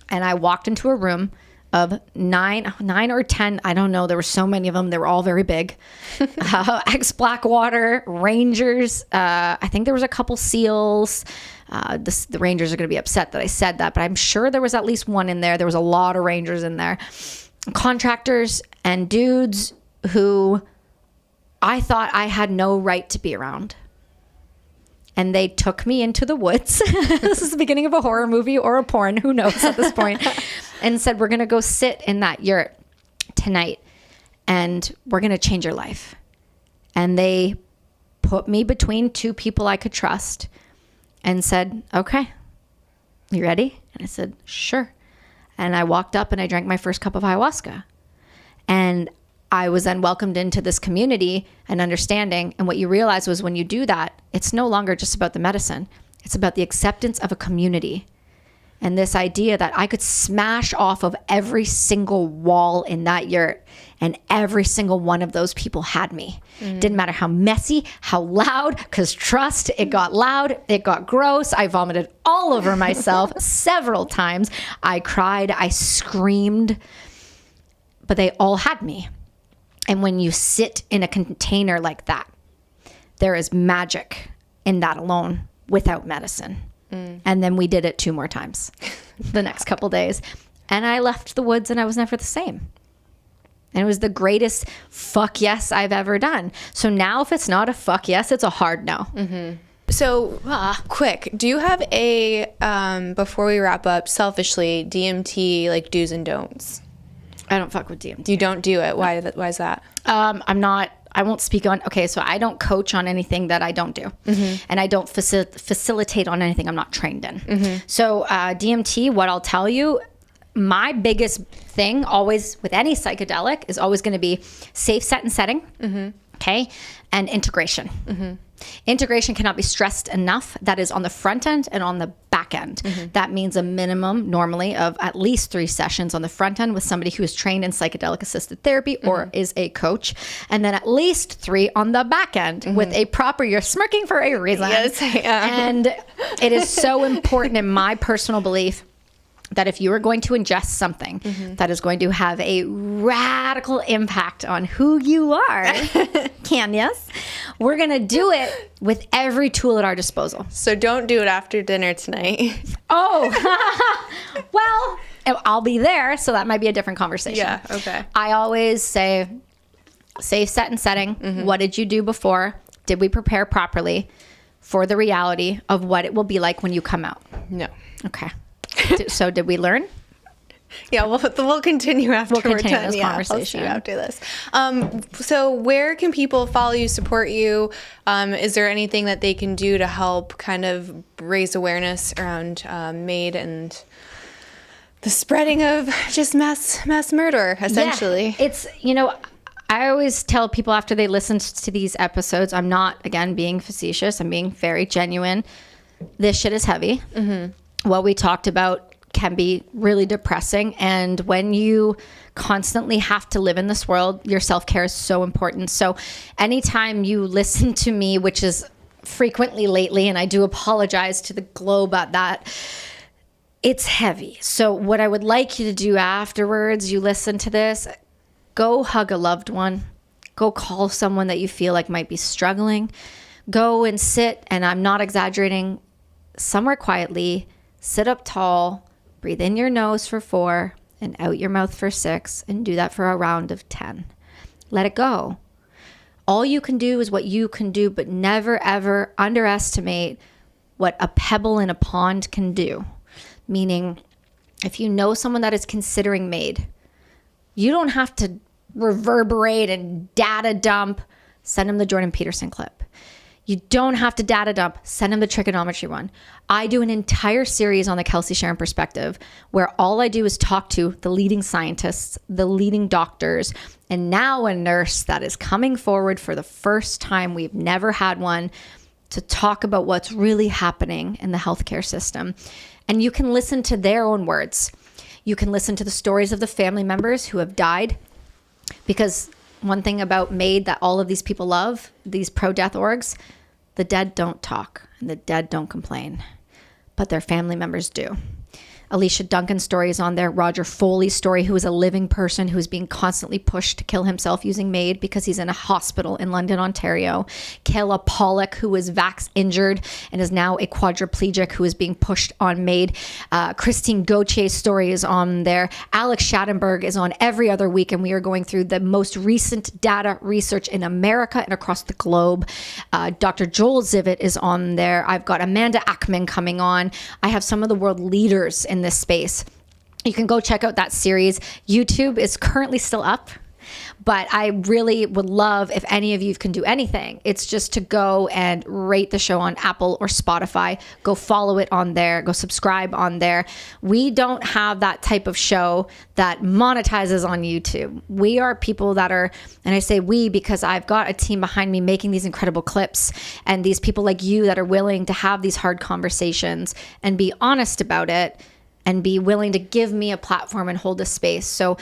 S2: And I walked into a room of nine or 10, I don't know. There were so many of them. They were all very big. Ex-Blackwater, Rangers. I think there was a couple SEALs. The Rangers are going to be upset that I said that, but I'm sure there was at least one in there. There was a lot of Rangers in there. Contractors and dudes who I thought I had no right to be around. And they took me into the woods. This is the beginning of a horror movie or a porn. Who knows at this point? And said, we're going to go sit in that yurt tonight and we're going to change your life. And they put me between 2 people I could trust and said, okay, you ready? And I said, sure. And I walked up and I drank my first cup of ayahuasca. And I was then welcomed into this community and understanding. And what you realize was when you do that, it's no longer just about the medicine. It's about the acceptance of a community. And this idea that I could smash off of every single wall in that yurt and every single one of those people had me. Didn't matter how messy, how loud, because trust, it got loud, it got gross. I vomited all over myself several times. I cried, I screamed, but they all had me. And when you sit in a container like that, there is magic in that alone without medicine. And then we did it 2 more times the next couple days. And I left the woods and I was never the same. And it was the greatest fuck yes I've ever done. So now if it's not a fuck yes, it's a hard no.
S1: So, quick, do you have a, before we wrap up, selfishly, DMT, like, do's and don'ts?
S2: I don't fuck with DMT.
S1: You don't do it. Why is that?
S2: I won't speak on, so I don't coach on anything that I don't do. And I don't facilitate on anything I'm not trained in. So DMT, what I'll tell you, my biggest thing always with any psychedelic is always going to be safe set and setting. Okay. And integration. Integration cannot be stressed enough. That is on the front end and on the back end. That means a minimum normally of at least 3 sessions on the front end with somebody who is trained in psychedelic assisted therapy or is a coach. And then at least 3 on the back end with a proper, you're smirking for a reason.
S1: Yes, I am.
S2: And it is so important in my personal belief that if you are going to ingest something that is going to have a radical impact on who you are, Candice, we're going to do it with every tool at our disposal.
S1: So don't do it after dinner tonight.
S2: Oh, well, I'll be there, so that might be a different conversation.
S1: Yeah, okay.
S2: I always say, safe set and setting. What did you do before? Did we prepare properly for the reality of what it will be like when you come out?
S1: No.
S2: Okay. So did we learn?
S1: Yeah, we'll continue after
S2: we'll continue
S1: we're done.
S2: this conversation.
S1: I'll see you after this. So where can people follow you, support you? Is there anything that they can do to help kind of raise awareness around MAiD and the spreading of just mass murder, essentially?
S2: Yeah, it's, I always tell people after they listen to these episodes, I'm not, again, being facetious. I'm being very genuine. This shit is heavy. What we talked about can be really depressing. And when you constantly have to live in this world, your self-care is so important. So anytime you listen to me, which is frequently lately, and I do apologize to the globe at that, it's heavy. So what I would like you to do afterwards, you listen to this, go hug a loved one, go call someone that you feel like might be struggling, go and sit, and I'm not exaggerating, somewhere quietly, sit up tall, breathe in your nose for 4 and out your mouth for 6, and do that for a round of 10. Let it go. All you can do is what you can do, but never ever underestimate what a pebble in a pond can do. Meaning, if you know someone that is considering MAiD, you don't have to reverberate and data dump. Send them the Jordan Peterson clip. You don't have to data dump. Send them the trigonometry one. I do an entire series on the Kelsi Sheren perspective where all I do is talk to the leading scientists, the leading doctors, and now a nurse that is coming forward for the first time. We've never had one to talk about what's really happening in the healthcare system. And you can listen to their own words. You can listen to the stories of the family members who have died, because one thing about MAiD that all of these people love, these pro-death orgs, the dead don't talk and the dead don't complain, but their family members do. Alicia Duncan's story is on there. Roger Foley's story, who is a living person who is being constantly pushed to kill himself using MAiD because he's in a hospital in London, Ontario. Kayla Pollock, who was vax injured and is now a quadriplegic who is being pushed on MAiD. Christine Gauthier's story is on there. Alex Schattenberg is on every other week, and we are going through the most recent data research in America and across the globe. Dr. Joel Zivit is on there. I've got Amanda Ackman coming on. I have some of the world leaders in this space. You can go check out that series. YouTube is currently still up, but I really would love if any of you can do anything. It's just to go and rate the show on Apple or Spotify. Go follow it on there. Go subscribe on there. We don't have that type of show that monetizes on YouTube. We are people that are, and I say we because I've got a team behind me making these incredible clips, and these people like you that are willing to have these hard conversations and be honest about it, and be willing to give me a platform and hold a space. So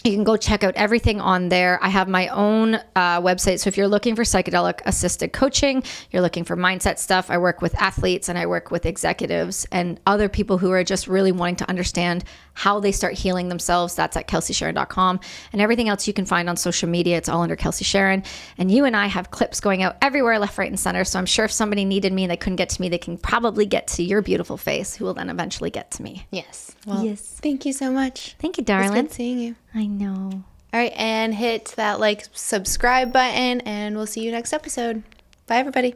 S2: you can go check out everything on there. I have my own website. So if you're looking for psychedelic assisted coaching, you're looking for mindset stuff, I work with athletes and I work with executives and other people who are just really wanting to understand how they start healing themselves. That's at kelsisheren.com. And everything else you can find on social media. It's all under Kelsi Sheren. And you and I have clips going out everywhere, left, right, and center. So I'm sure if somebody needed me and they couldn't get to me, they can probably get to your beautiful face, who will then eventually get to me.
S1: Yes. Well, yes. Thank you so much.
S2: Thank you, darling.
S1: It's good seeing you.
S2: I know.
S1: All right, and hit that subscribe button, and we'll see you next episode. Bye, everybody.